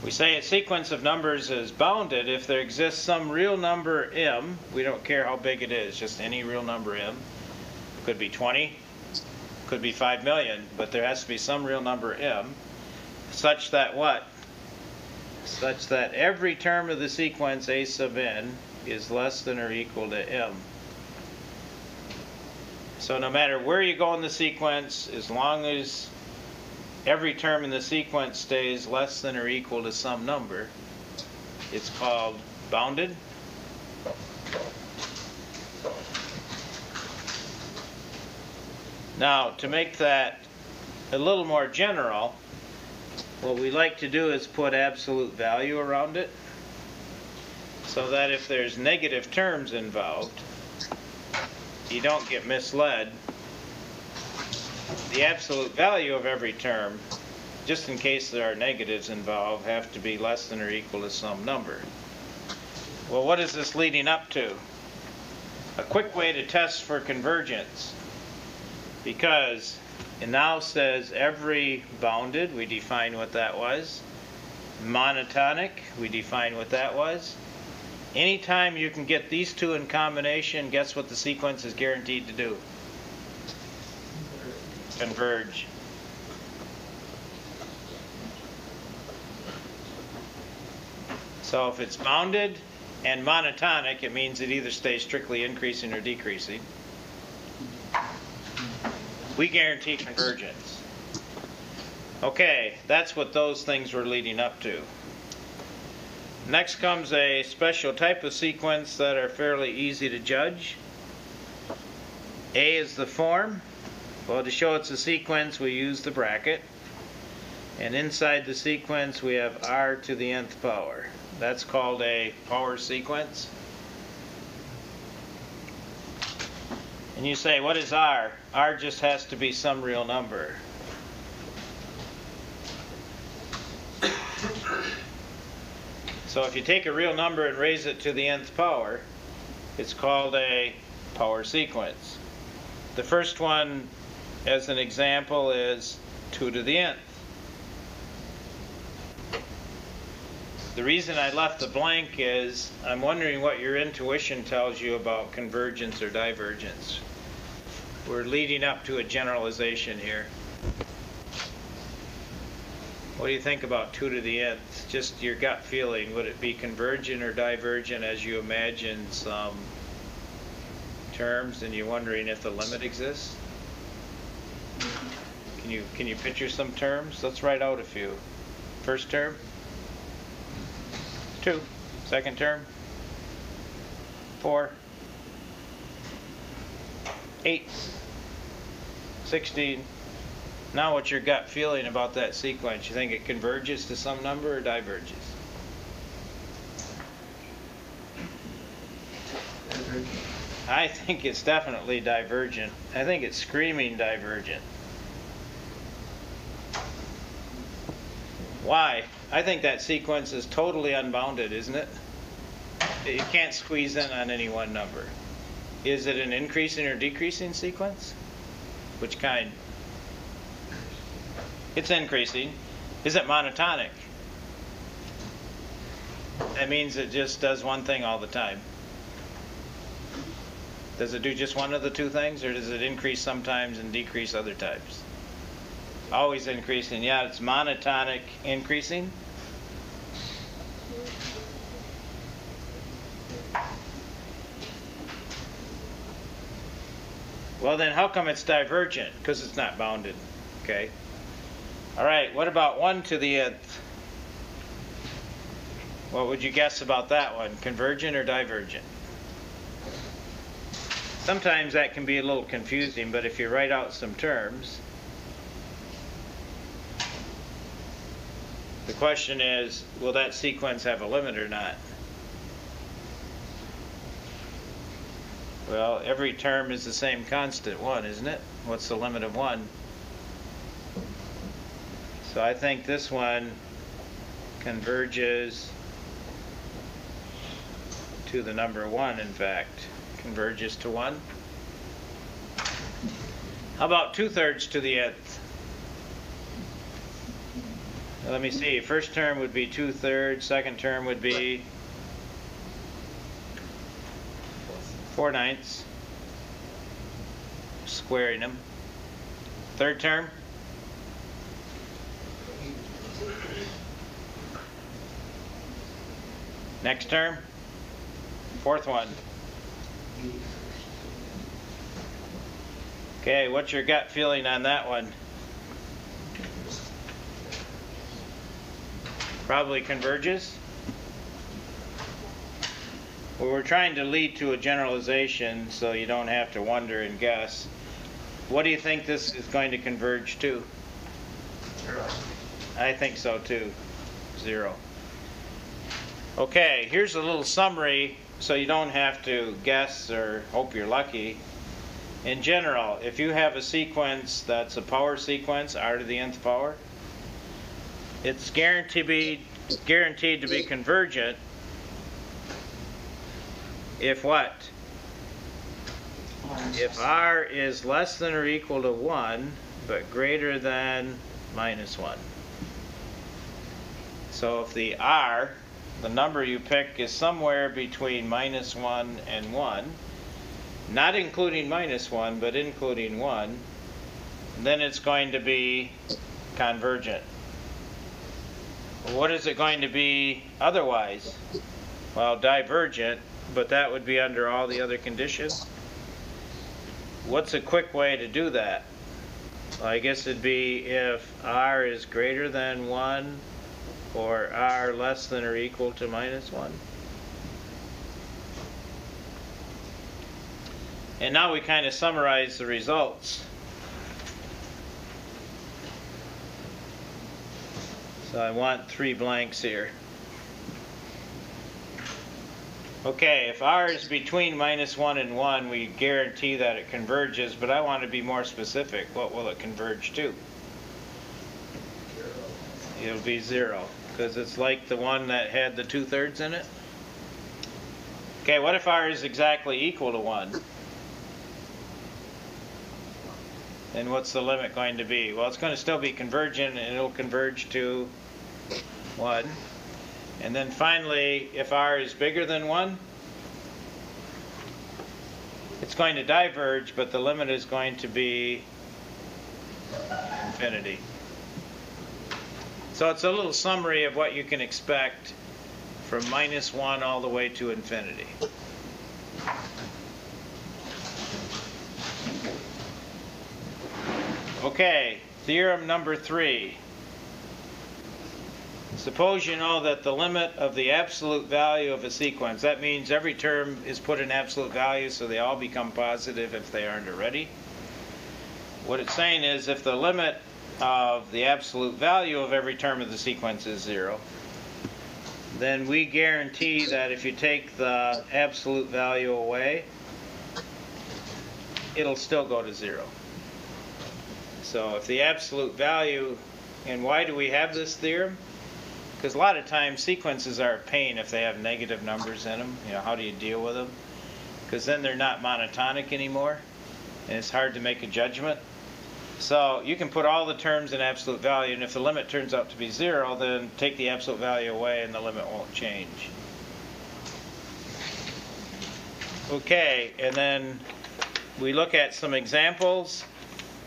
We say a sequence of numbers is bounded if there exists some real number m. We don't care how big it is, just any real number m. It could be 20, could be 5 million, but there has to be some real number m, such that what? Such that every term of the sequence a sub n is less than or equal to m. So no matter where you go in the sequence, as long as every term in the sequence stays less than or equal to some number, it's called bounded. Now, to make that a little more general, what we like to do is put absolute value around it, so that if there's negative terms involved, you don't get misled. The absolute value of every term, just in case there are negatives involved, have to be less than or equal to some number. Well, what is this leading up to? A quick way to test for convergence. Because it now says every bounded, we define what that was. Monotonic, we define what that was. Anytime you can get these two in combination, guess what the sequence is guaranteed to do? Converge. So if it's bounded and monotonic, it means it either stays strictly increasing or decreasing. We guarantee convergence. Okay, that's what those things were leading up to. Next comes a special type of sequence that are fairly easy to judge. A is the form. Well, to show it's a sequence, we use the bracket. And inside the sequence, we have r to the nth power. That's called a power sequence. And you say, what is r? R just has to be some real number. So if you take a real number and raise it to the nth power, it's called a power sequence. The first one, as an example, is 2 to the nth. The reason I left the blank is I'm wondering what your intuition tells you about convergence or divergence. We're leading up to a generalization here. What do you think about 2 to the nth? Just your gut feeling. Would it be convergent or divergent as you imagine some terms and you're wondering if the limit exists? Can you picture some terms? Let's write out a few. First term? 2. Second term? 4. 8. 16. Now what's your gut feeling about that sequence? You think it converges to some number or diverges? Divergent. I think it's definitely divergent. I think it's screaming divergent. Why? I think that sequence is totally unbounded, isn't it? You can't squeeze in on any one number. Is it an increasing or decreasing sequence? Which kind? It's increasing. Is it monotonic? That means it just does one thing all the time. Does it do just one of the two things, or does it increase sometimes and decrease other times? Always increasing. Yeah, it's monotonic increasing. Well, then how come it's divergent? Because it's not bounded. Okay. All right, what about 1 to the nth? What would you guess about that one? Convergent or divergent? Sometimes that can be a little confusing, but if you write out some terms, the question is, will that sequence have a limit or not? Well, every term is the same constant, 1, isn't it? What's the limit of 1? So I think this one converges to the number 1, in fact. Converges to 1. How about 2/3 to the nth? Let me see. First term would be 2/3. Second term would be 4/9. Squaring them. Third term? Next term? Fourth one. Okay, what's your gut feeling on that one? Probably converges? Well, we're trying to lead to a generalization so you don't have to wonder and guess. What do you think this is going to converge to? 0. I think so too. 0. Okay, here's a little summary so you don't have to guess or hope you're lucky. In general, if you have a sequence that's a power sequence, r to the nth power, it's guaranteed to be convergent if what? If r is less than or equal to 1, but greater than -1. So if the r, the number you pick, is somewhere between -1 and 1, not including -1, but including 1, then it's going to be convergent. What is it going to be otherwise? Well, divergent, but that would be under all the other conditions. What's a quick way to do that? Well, I guess it'd be if r is greater than 1 or r less than or equal to -1. And now we kind of summarize the results. So I want 3 blanks here. Okay, if r is between -1 and 1, we guarantee that it converges, but I want to be more specific. What will it converge to? 0. It'll be 0, because it's like the one that had the 2/3 in it. Okay, what if r is exactly equal to 1? Then what's the limit going to be? Well, it's going to still be convergent, and it'll converge to 1. And then finally, if r is bigger than 1, it's going to diverge, but the limit is going to be infinity. So it's a little summary of what you can expect from -1 all the way to infinity. Okay, theorem number 3. Suppose you know that the limit of the absolute value of a sequence, that means every term is put in absolute value, so they all become positive if they aren't already. What it's saying is if the limit of the absolute value of every term of the sequence is 0, then we guarantee that if you take the absolute value away, it'll still go to 0. So if the absolute value, and why do we have this theorem? Because a lot of times sequences are a pain if they have negative numbers in them. You know, how do you deal with them? Because then they're not monotonic anymore, and it's hard to make a judgment. So you can put all the terms in absolute value, and if the limit turns out to be 0, then take the absolute value away and the limit won't change. Okay, and then we look at some examples,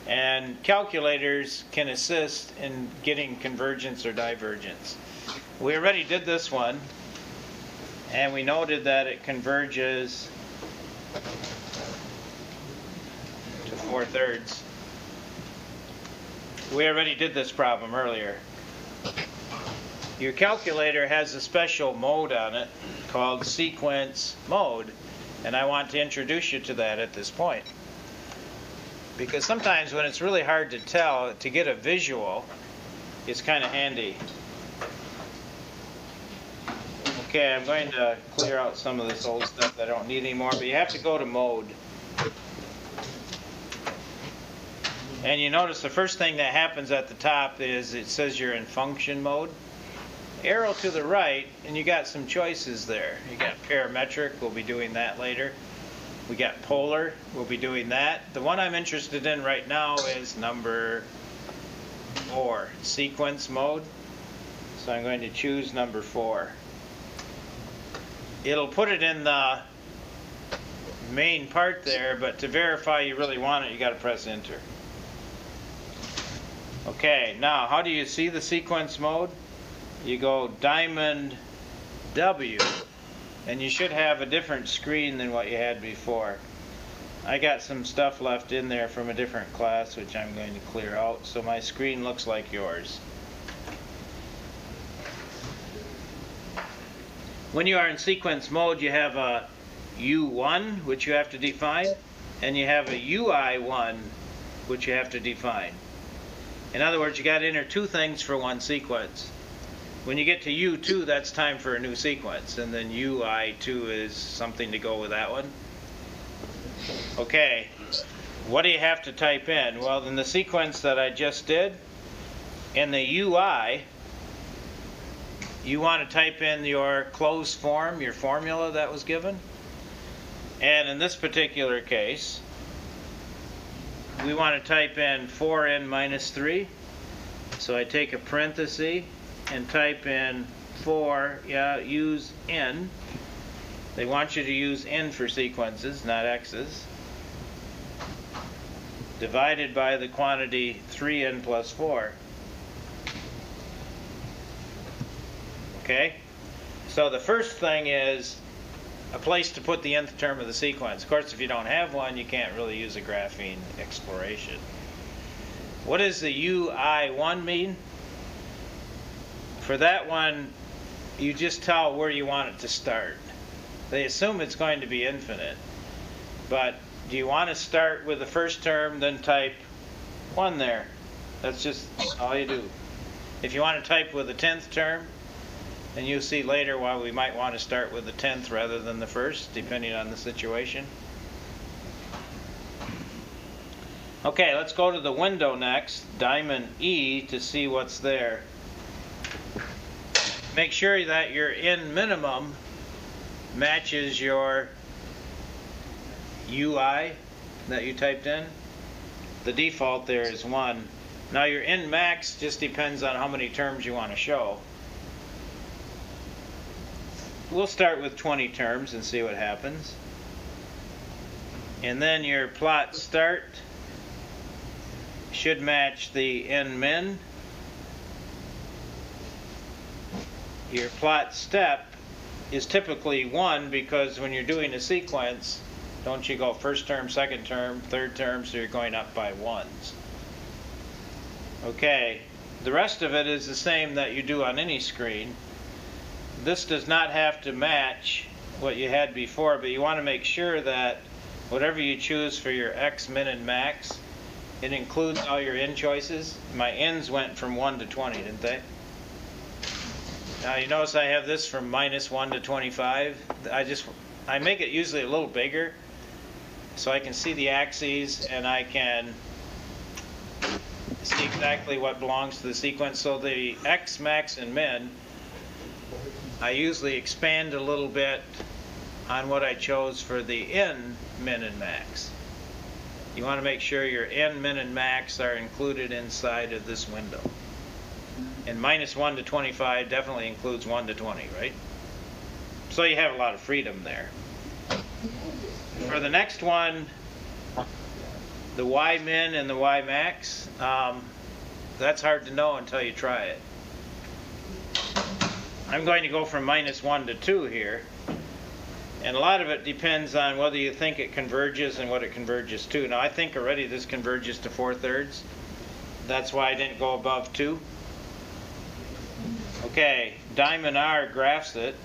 and calculators can assist in getting convergence or divergence. We already did this one, and we noted that it converges to 4/3. We already did this problem earlier. Your calculator has a special mode on it called sequence mode, And I want to introduce you to that at this point. Because sometimes when it's really hard to tell, to get a visual, it's kind of handy. Okay, I'm going to clear out some of this old stuff that I don't need anymore, but you have to go to mode. And you notice the first thing that happens at the top is it says you're in function mode. Arrow to the right, and you got some choices there. You got parametric, we'll be doing that later. We got polar, we'll be doing that. The one I'm interested in right now is number 4, sequence mode. So I'm going to choose number 4. It'll put it in the main part there, but to verify you really want it, you got to press enter. Okay, now how do you see the sequence mode? You go diamond W, and you should have a different screen than what you had before. I got some stuff left in there from a different class, which I'm going to clear out, so my screen looks like yours. When you are in sequence mode, you have a U1, which you have to define, and you have a UI1, which you have to define. In other words, you got to enter 2 things for one sequence. When you get to U2, that's time for a new sequence, and then UI2 is something to go with that one. Okay, what do you have to type in? Well, in the sequence that I just did, in the UI, you want to type in your closed form, your formula that was given. And in this particular case, we want to type in 4n minus 3. So I take a parenthesis and type in 4, use n. They want you to use n for sequences, not x's. Divided by the quantity 3n plus 4. Okay? So the first thing is a place to put the nth term of the sequence. Of course, if you don't have one, you can't really use a graphing exploration. What does the UI1 mean? For that one, you just tell where you want it to start. They assume it's going to be infinite. But do you want to start with the first term, then type 1 there? That's just all you do. If you want to type with the 10th term, and you'll see later why we might want to start with the 10th rather than the first, depending on the situation. Okay, let's go to the window next, diamond E, to see what's there. Make sure that your in minimum matches your UI that you typed in. The default there is 1. Now your in max just depends on how many terms you want to show. We'll start with 20 terms and see what happens. And then your plot start should match the n min. Your plot step is typically 1 because when you're doing a sequence, don't you go first term, second term, third term, so you're going up by 1s. Okay, the rest of it is the same that you do on any screen. This does not have to match what you had before, but you want to make sure that whatever you choose for your x, min, and max, it includes all your n choices. My n's went from 1 to 20, didn't they? Now you notice I have this from -1 to 25. I make it usually a little bigger so I can see the axes and I can see exactly what belongs to the sequence. So the x, max, and min, I usually expand a little bit on what I chose for the n, min, and max. You want to make sure your n, min, and max are included inside of this window. And -1 to 25 definitely includes 1 to 20, right? So you have a lot of freedom there. For the next one, the y min and the y max, that's hard to know until you try it. I'm going to go from -1 to 2 here. And a lot of it depends on whether you think it converges and what it converges to. Now I think already this converges to 4/3. That's why I didn't go above 2. Okay, diamond R graphs it.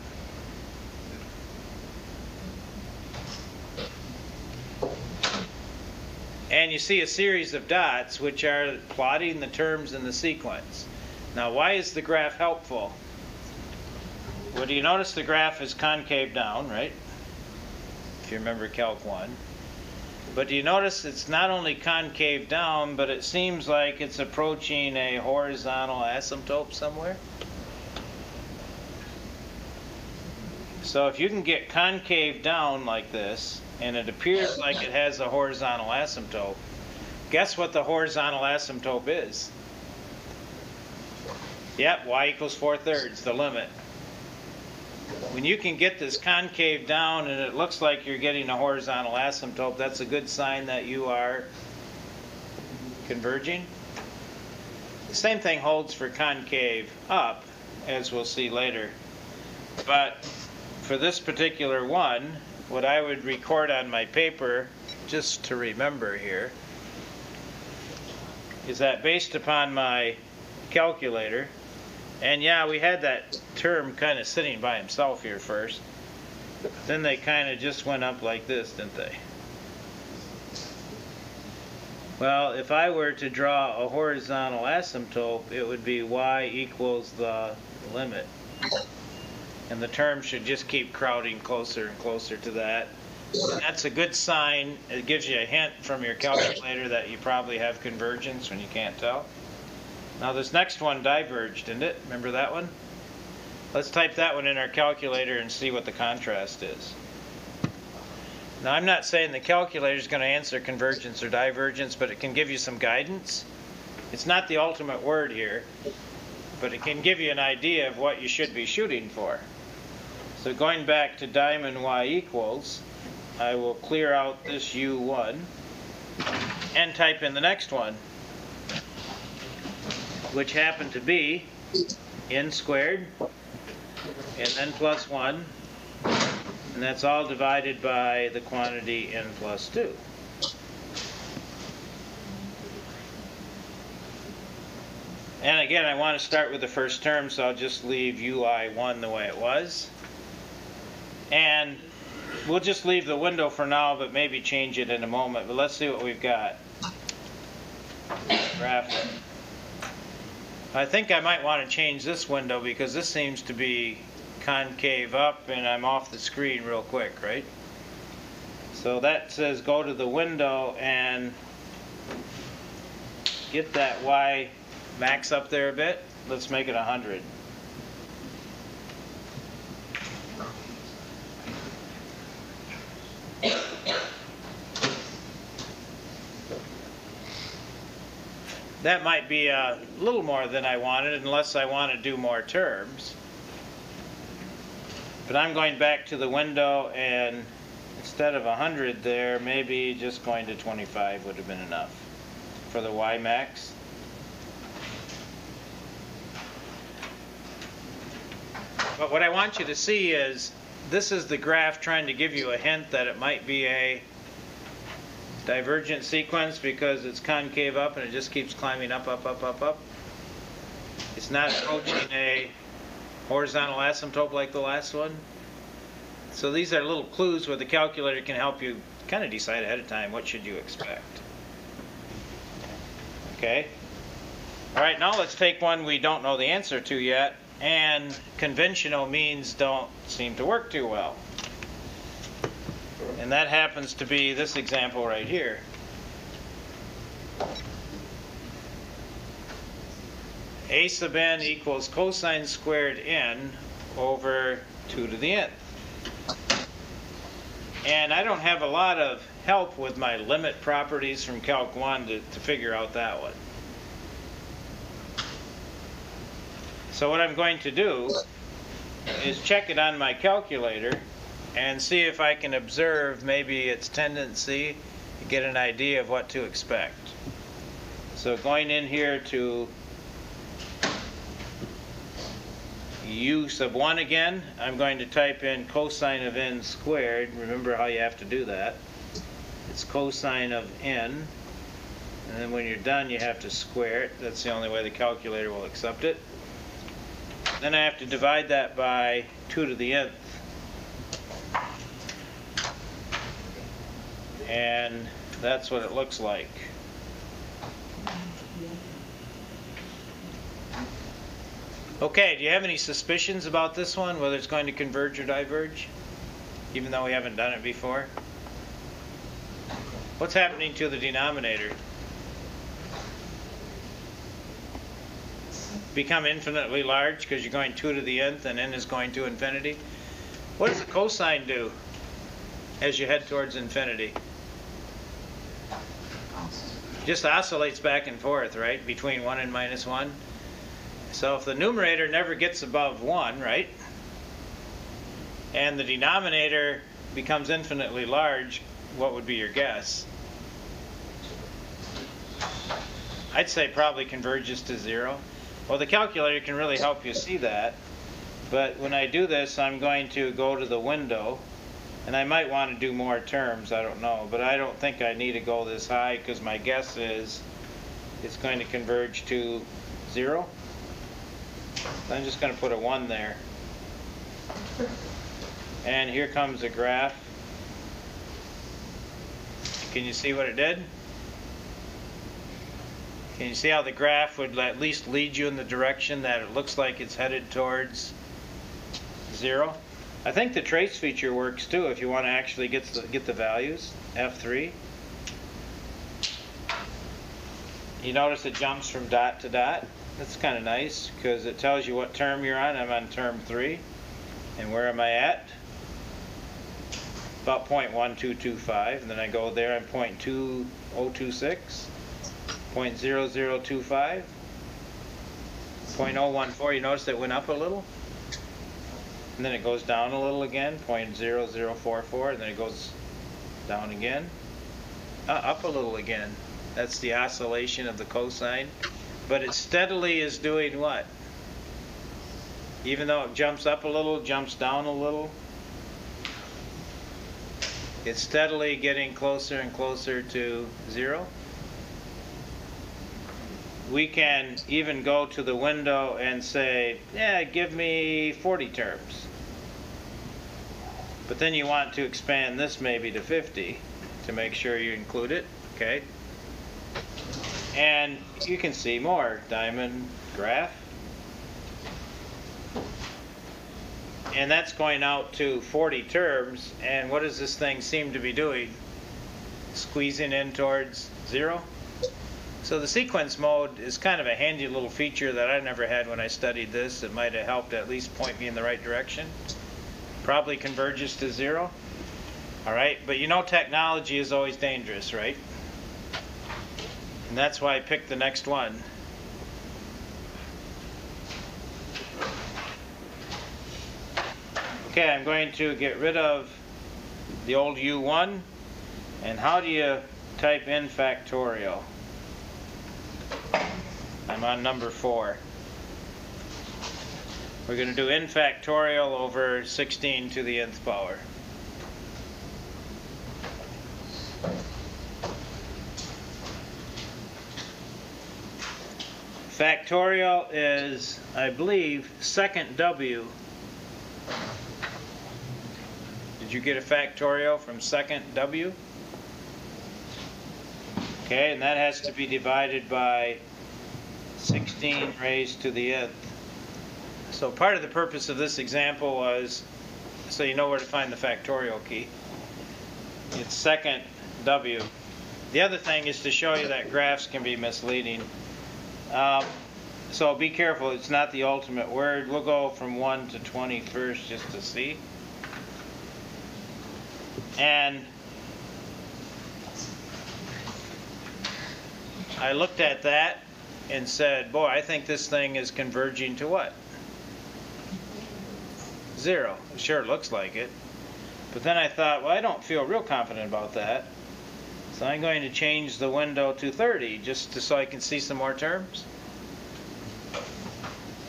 And you see a series of dots which are plotting the terms in the sequence. Now, why is the graph helpful? Well, do you notice the graph is concave down, right? If you remember Calc 1. But do you notice it's not only concave down, but it seems like it's approaching a horizontal asymptote somewhere? So if you can get concave down like this, and it appears like it has a horizontal asymptote, guess what the horizontal asymptote is? Yep, y equals 4/3, the limit. When you can get this concave down and it looks like you're getting a horizontal asymptote, that's a good sign that you are converging. The same thing holds for concave up, as we'll see later. But for this particular one, what I would record on my paper, just to remember here, is that based upon my calculator, and yeah, we had that term kind of sitting by himself here first. Then they kind of just went up like this, didn't they? Well, if I were to draw a horizontal asymptote, it would be y equals the limit. And the term should just keep crowding closer and closer to that. And that's a good sign. It gives you a hint from your calculator that you probably have convergence when you can't tell. Now this next one diverged, didn't it? Remember that one? Let's type that one in our calculator and see what the contrast is. Now I'm not saying the calculator is going to answer convergence or divergence, but it can give you some guidance. It's not the ultimate word here, but it can give you an idea of what you should be shooting for. So going back to diamond y equals, I will clear out this u1 and type in the next one, which happened to be n squared and then plus 1, and that's all divided by the quantity n plus 2. And again, I want to start with the first term, so I'll just leave ui1 the way it was. And we'll just leave the window for now, but maybe change it in a moment. But let's see what we've got. Graph it. I think I might want to change this window because this seems to be concave up and I'm off the screen real quick, right? So that says go to the window and get that y max up there a bit. Let's make it 100. That might be a little more than I wanted unless I want to do more terms. But I'm going back to the window, and instead of 100 there, maybe just going to 25 would have been enough for the y max. But what I want you to see is this is the graph trying to give you a hint that it might be a divergent sequence because it's concave up and it just keeps climbing up, up, up, up, up. It's not approaching a horizontal asymptote like the last one. So these are little clues where the calculator can help you kind of decide ahead of time what should you expect. Okay. All right, now let's take one we don't know the answer to yet, and conventional means don't seem to work too well. And that happens to be this example right here. A sub n equals cosine squared n over 2 to the nth. And I don't have a lot of help with my limit properties from Calc 1 to figure out that one. So what I'm going to do is check it on my calculator and see if I can observe maybe its tendency to get an idea of what to expect. So going in here to u sub 1 again, I'm going to type in cosine of n squared. Remember how you have to do that. It's cosine of n, and then when you're done you have to square it. That's the only way the calculator will accept it. Then I have to divide that by 2 to the nth. And That's what it looks like. Okay, do you have any suspicions about this one, whether it's going to converge or diverge? Even though we haven't done it before? What's happening to the denominator? Become infinitely large because you're going 2 to the nth and n is going to infinity. What does the cosine do as you head towards infinity? Just oscillates back and forth, right? Between 1 and minus 1. So if the numerator never gets above 1, right? And the denominator becomes infinitely large, what would be your guess? I'd say probably converges to 0. Well, the calculator can really help you see that. But when I do this, I'm going to go to the window. And I might want to do more terms, I don't know. But I don't think I need to go this high because my guess is it's going to converge to 0. I'm just going to put a 1 there. And here comes the graph. Can you see what it did? Can you see how the graph would at least lead you in the direction that it looks like it's headed towards 0? I think the trace feature works too if you want to actually get the values, F3. You notice it jumps from dot to dot. That's kind of nice because it tells you what term you're on. I'm on term 3. And where am I at? About 0.1225. And then I go there, I'm 0.2026, 0.0025, 0.014. You notice it went up a little? And then it goes down a little again, 0.0044, and then it goes down again. Up a little again. That's the oscillation of the cosine. But it steadily is doing what? Even though it jumps up a little, jumps down a little, it's steadily getting closer and closer to 0. We can even go to the window and say, yeah, give me 40 terms. But then you want to expand this maybe to 50 to make sure you include it, okay? And you can see more. Diamond graph. And that's going out to 40 terms. And what does this thing seem to be doing? Squeezing in towards 0. So the sequence mode is kind of a handy little feature that I never had when I studied this. It might have helped at least point me in the right direction. Probably converges to 0. All right, but you know technology is always dangerous, right? And that's why I picked the next one. Okay, I'm going to get rid of the old U1. And how do you type in factorial? I'm on number 4. We're going to do n factorial over 16 to the nth power. Factorial is, I believe, second W. Did you get a factorial from second W? Okay, and that has to be divided by 16 raised to the nth. So part of the purpose of this example was so you know where to find the factorial key. It's second W. The other thing is to show you that graphs can be misleading. So be careful, it's not the ultimate word. We'll go from 1 to 20 first just to see. And I looked at that and said, boy, I think this thing is converging to what? 0. It sure looks like it. But then I thought, well, I don't feel real confident about that. So I'm going to change the window to 30 just so I can see some more terms.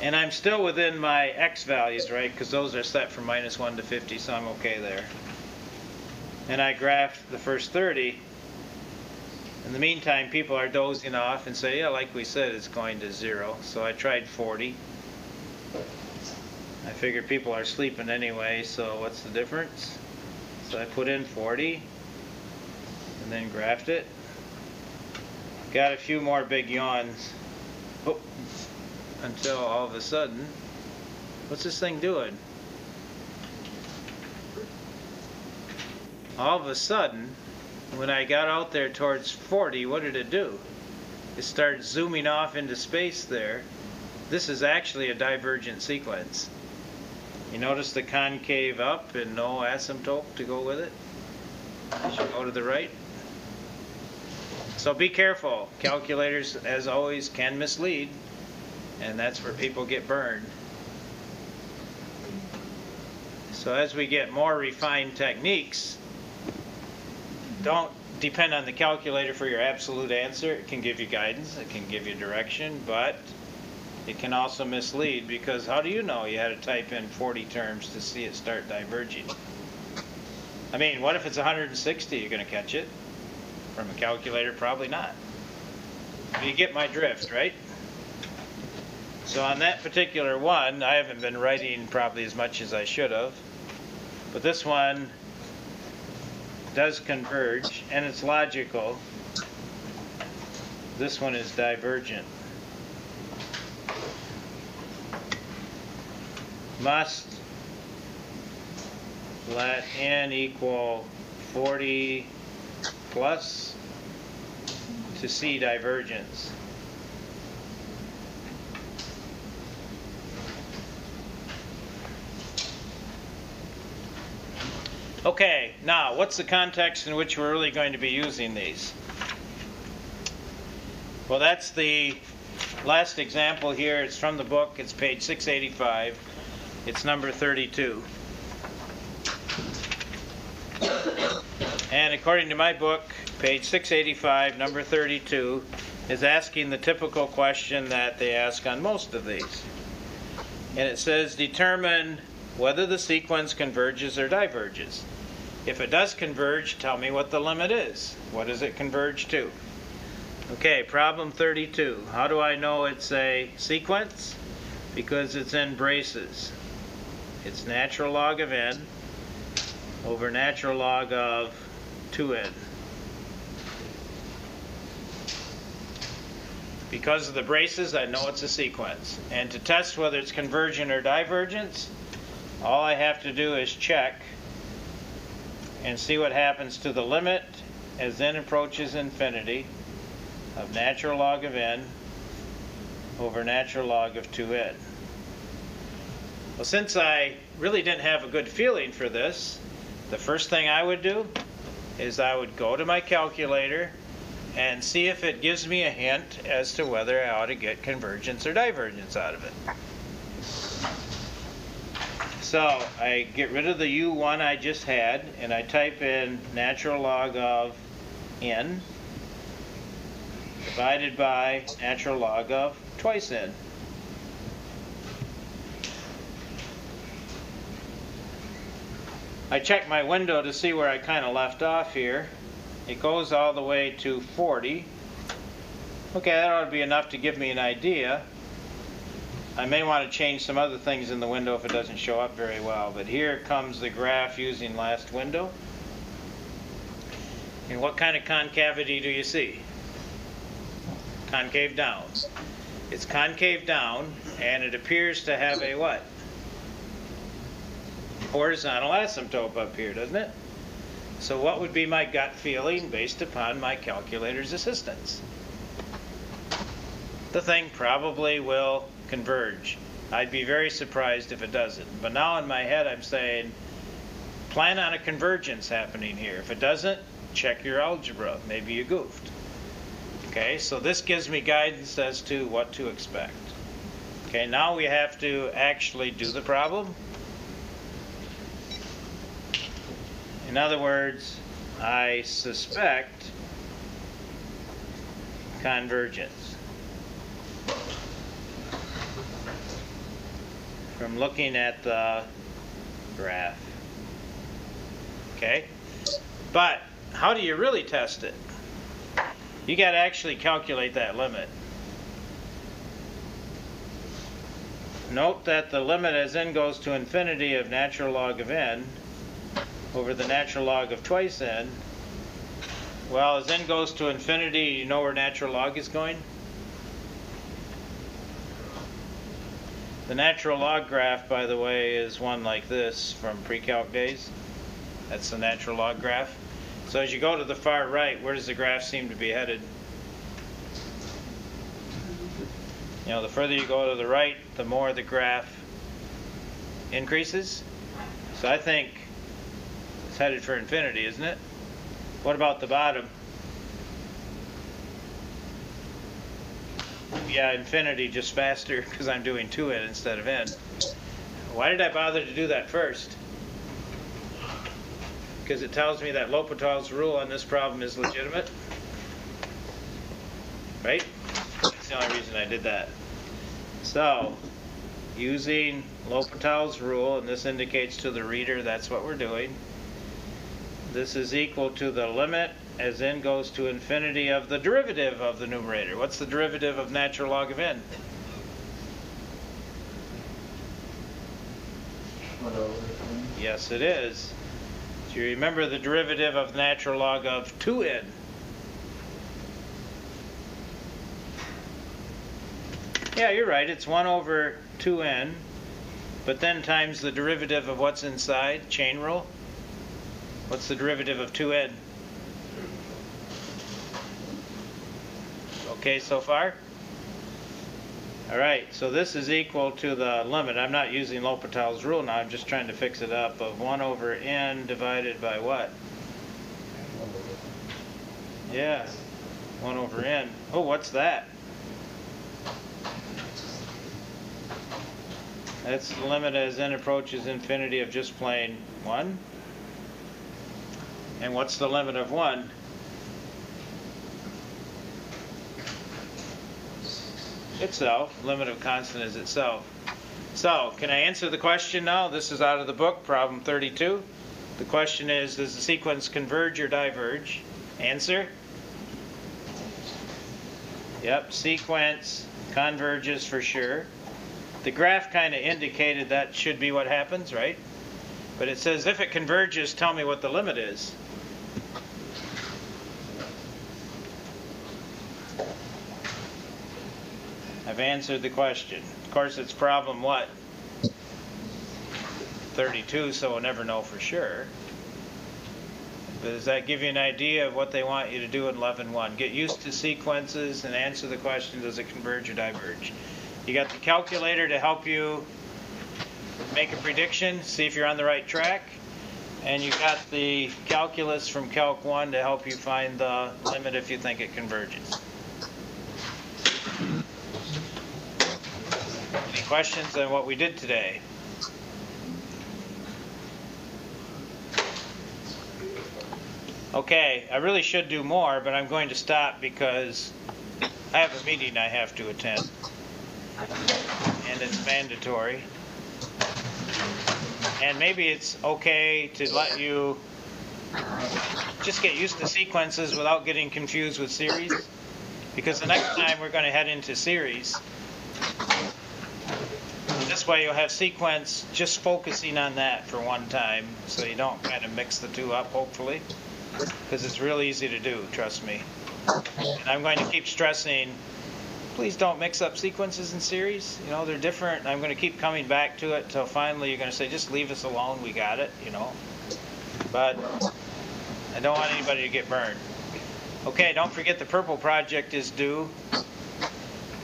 And I'm still within my x values, right? Because those are set from -1 to 50, so I'm okay there. And I graphed the first 30. In the meantime, people are dozing off and say, yeah, like we said, it's going to 0. So I tried 40. I figured people are sleeping anyway, so what's the difference? So I put in 40. and then graphed it. Got a few more big yawns. Oh, until all of a sudden, what's this thing doing? All of a sudden, when I got out there towards 40, what did it do? It started zooming off into space there. This is actually a divergent sequence. You notice the concave up and no asymptote to go with it? It should go to the right. So be careful. Calculators, as always, can mislead, and that's where people get burned. So as we get more refined techniques, don't depend on the calculator for your absolute answer. It can give you guidance, it can give you direction, but it can also mislead, because how do you know you had to type in 40 terms to see it start diverging? I mean, what if it's 160? You're going to catch it? From a calculator? Probably not. You get my drift, right? So on that particular one, I haven't been writing probably as much as I should have, but this one does converge, and it's logical. This one is divergent. Must let n equal 40 plus to see divergence. Okay, now what's the context in which we're really going to be using these? Well, that's the last example here. It's from the book. It's page 685. It's number 32. And according to my book, page 685, number 32, is asking the typical question that they ask on most of these. And it says, determine whether the sequence converges or diverges. If it does converge, tell me what the limit is. What does it converge to? Okay, problem 32. How do I know it's a sequence? Because it's in braces. It's natural log of n over natural log of 2n. Because of the braces, I know it's a sequence. And to test whether it's convergent or divergence, all I have to do is check and see what happens to the limit as n approaches infinity of natural log of n over natural log of 2n. Well, since I really didn't have a good feeling for this, the first thing I would do is I would go to my calculator and see if it gives me a hint as to whether I ought to get convergence or divergence out of it. So I get rid of the u1 I just had, and I type in natural log of n divided by natural log of twice n. I check my window to see where I kind of left off here. It goes all the way to 40. Okay, that ought to be enough to give me an idea. I may want to change some other things in the window if it doesn't show up very well. But here comes the graph using last window. And what kind of concavity do you see? Concave down. It's concave down, and it appears to have a what? Horizontal asymptote up here, doesn't it? So what would be my gut feeling based upon my calculator's assistance? The thing probably will converge. I'd be very surprised if it doesn't. But now in my head I'm saying, plan on a convergence happening here. If it doesn't, check your algebra. Maybe you goofed. Okay, so this gives me guidance as to what to expect. Okay, now we have to actually do the problem. In other words, I suspect convergence from looking at the graph. Okay? But how do you really test it? You got to actually calculate that limit. Note that the limit as n goes to infinity of natural log of n over the natural log of twice n Well, as n goes to infinity, you know where natural log is going? The natural log graph, by the way, is one like this from pre-calc days. That's the natural log graph. So as you go to the far right, where does the graph seem to be headed? You know, the further you go to the right, the more the graph increases. So I think it's headed for infinity, isn't it? What about the bottom? Yeah, infinity, just faster because I'm doing 2n instead of n. Why did I bother to do that first? Because it tells me that L'Hopital's rule on this problem is legitimate. Right? That's the only reason I did that. So, using L'Hopital's rule, and this indicates to the reader that's what we're doing, this is equal to the limit as n goes to infinity of the derivative of the numerator. What's the derivative of natural log of n? Yes, it is. So you remember the derivative of natural log of 2n. Yeah, you're right. It's 1 over 2n, but then times the derivative of what's inside, chain rule. What's the derivative of 2n? Okay so far? All right, so this is equal to the limit. I'm not using L'Hopital's rule now. I'm just trying to fix it up of 1 over n divided by what? Yeah, 1 over n. Oh, what's that? That's the limit as n approaches infinity of just plain 1. And what's the limit of 1? Itself. Limit of constant is itself. So, can I answer the question now? This is out of the book, problem 32. The question is, does the sequence converge or diverge? Answer? Yep, sequence converges for sure. The graph kind of indicated that should be what happens, right? But it says if it converges, tell me what the limit is. I've answered the question. Of course, it's problem what? 32, so we'll never know for sure. But does that give you an idea of what they want you to do in 11.1? Get used to sequences and answer the question, does it converge or diverge? You got the calculator to help you make a prediction, see if you're on the right track. And you got the calculus from Calc 1 to help you find the limit if you think it converges. Any questions on what we did today? Okay, I really should do more, but I'm going to stop because I have a meeting I have to attend. And it's mandatory. And maybe it's okay to let you just get used to sequences without getting confused with series. Because the next time we're going to head into series. And this way you'll have sequence just focusing on that for one time, so you don't kind of mix the two up, hopefully. Because it's real easy to do, trust me. And I'm going to keep stressing, please don't mix up sequences and series. You know, they're different. I'm going to keep coming back to it till finally you're going to say, just leave us alone, we got it, you know. But I don't want anybody to get burned. Okay, don't forget the purple project is due.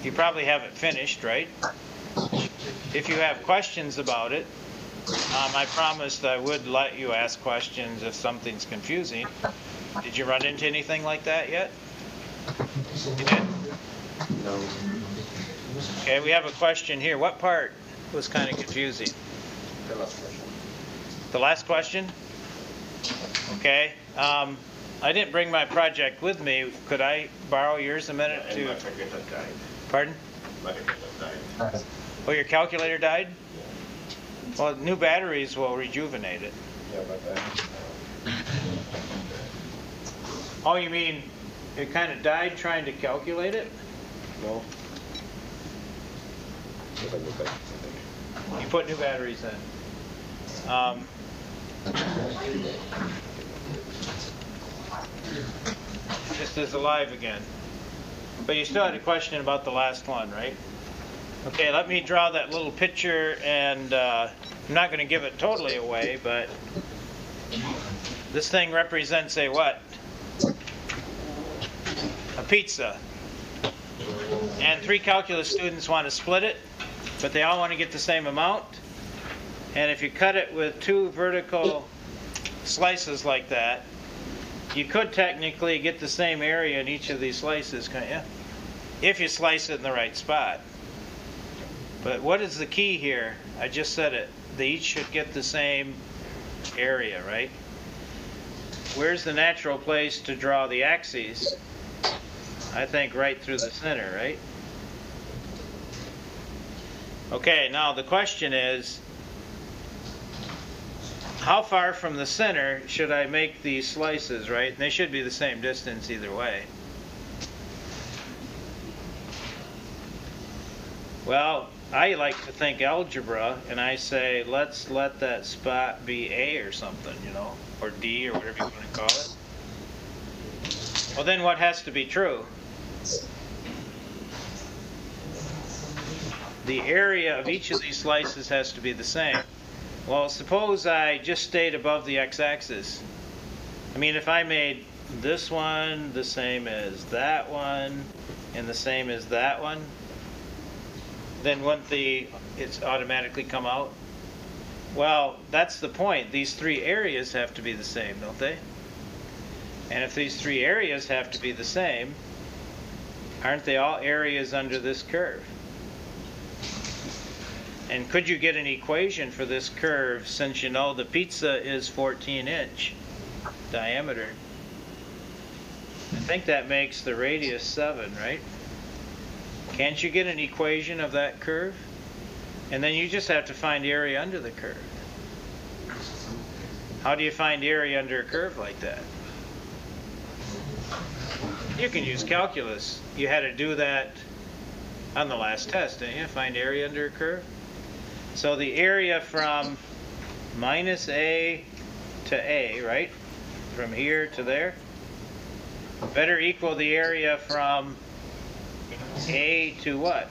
You probably have it finished, right? If you have questions about it, I promised I would let you ask questions if something's confusing. Did you run into anything like that yet? You did? No. Okay, we have a question here. What part was kind of confusing? The last question. The last question? Okay. I didn't bring my project with me. Could I borrow yours a minute to... My calculator died. Pardon? My calculator died. Oh, your calculator died? Well, new batteries will rejuvenate it. Yeah, but Oh, you mean it kind of died trying to calculate it? no. Take a look at it. You put new batteries in. Just is alive again. But you still had a question about the last one, right? Okay, let me draw that little picture, and I'm not going to give it totally away, but this thing represents a what? A pizza. And 3 calculus students want to split it, but they all want to get the same amount. And if you cut it with 2 vertical slices like that, you could technically get the same area in each of these slices, can't you? If you slice it in the right spot. But what is the key here? I just said it. They each should get the same area, right? Where's the natural place to draw the axes? I think right through the center, right? Okay, now the question is, how far from the center should I make these slices, right? And they should be the same distance either way. Well, I like to think algebra, and I say, let's let that spot be A or something, you know, or D or whatever you want to call it. Well, then what has to be true? The area of each of these slices has to be the same. Well, suppose I just stayed above the x-axis. I mean, if I made this one the same as that one and the same as that one, then wouldn't it's automatically come out? Well, that's the point. These 3 areas have to be the same, don't they? And if these 3 areas have to be the same, aren't they all areas under this curve? And could you get an equation for this curve, since you know the pizza is 14-inch diameter? I think that makes the radius 7, right? Can't you get an equation of that curve? And then you just have to find area under the curve. How do you find area under a curve like that? You can use calculus. You had to do that on the last test, didn't you? Find area under a curve. So the area from minus A to A, right? From here to there, better equal the area from A to what?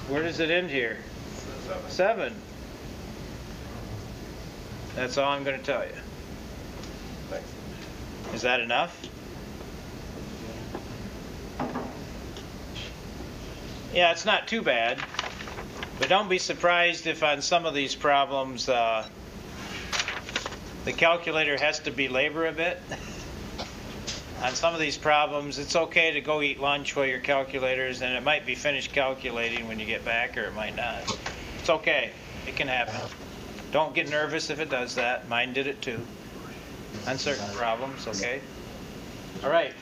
Where does it end here? 7. That's all I'm going to tell you. Is that enough? Yeah, it's not too bad. But don't be surprised if on some of these problems the calculator has to belabor a bit. On some of these problems, it's okay to go eat lunch while your calculator's, and it might be finished calculating when you get back, or it might not. It's okay. It can happen. Don't get nervous if it does that. Mine did it too. On certain problems, okay? All right.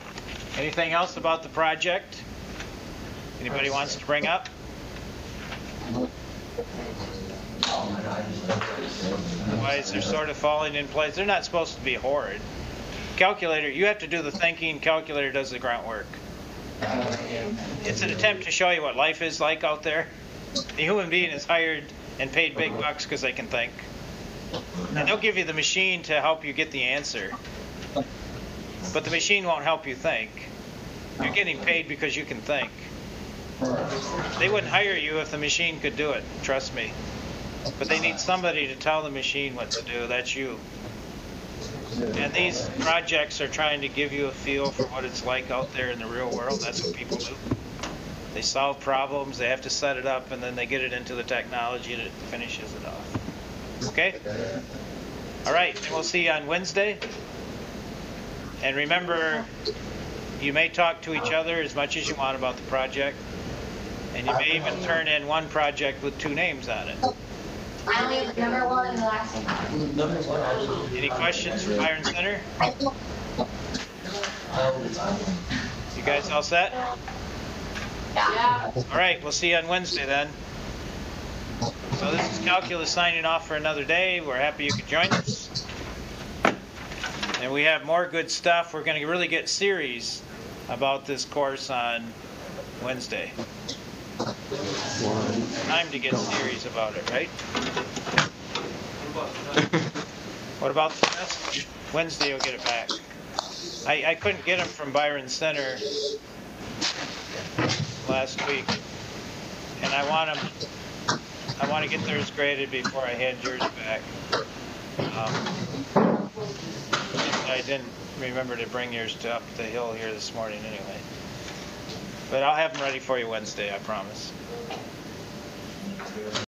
Anything else about the project? Anybody wants to bring up? Otherwise, they're sort of falling in place. They're not supposed to be horrid. Calculator, you have to do the thinking. Calculator does the grunt work. It's an attempt to show you what life is like out there. The human being is hired and paid big bucks because they can think. And they'll give you the machine to help you get the answer. But the machine won't help you think. You're getting paid because you can think. They wouldn't hire you if the machine could do it, trust me. But they need somebody to tell the machine what to do. That's you. And these projects are trying to give you a feel for what it's like out there in the real world. That's what people do. They solve problems, they have to set it up, and then they get it into the technology and it finishes it off. Okay? All right, and we'll see you on Wednesday. And remember, you may talk to each other as much as you want about the project. And you may even turn in one project with 2 names on it. I only have number 1 and the last one. Any questions from Iron Center? You guys all set? Yeah. All right, we'll see you on Wednesday then. So this is Calculus signing off for another day. We're happy you could join us. And we have more good stuff. We're going to really get serious about this course on Wednesday. Time to get serious about it, right? What about the test? Wednesday you'll get it back. I couldn't get them from Byron Center last week, and I want to get theirs graded before I hand yours back. I didn't remember to bring yours up the hill here this morning anyway. But I'll have them ready for you Wednesday, I promise.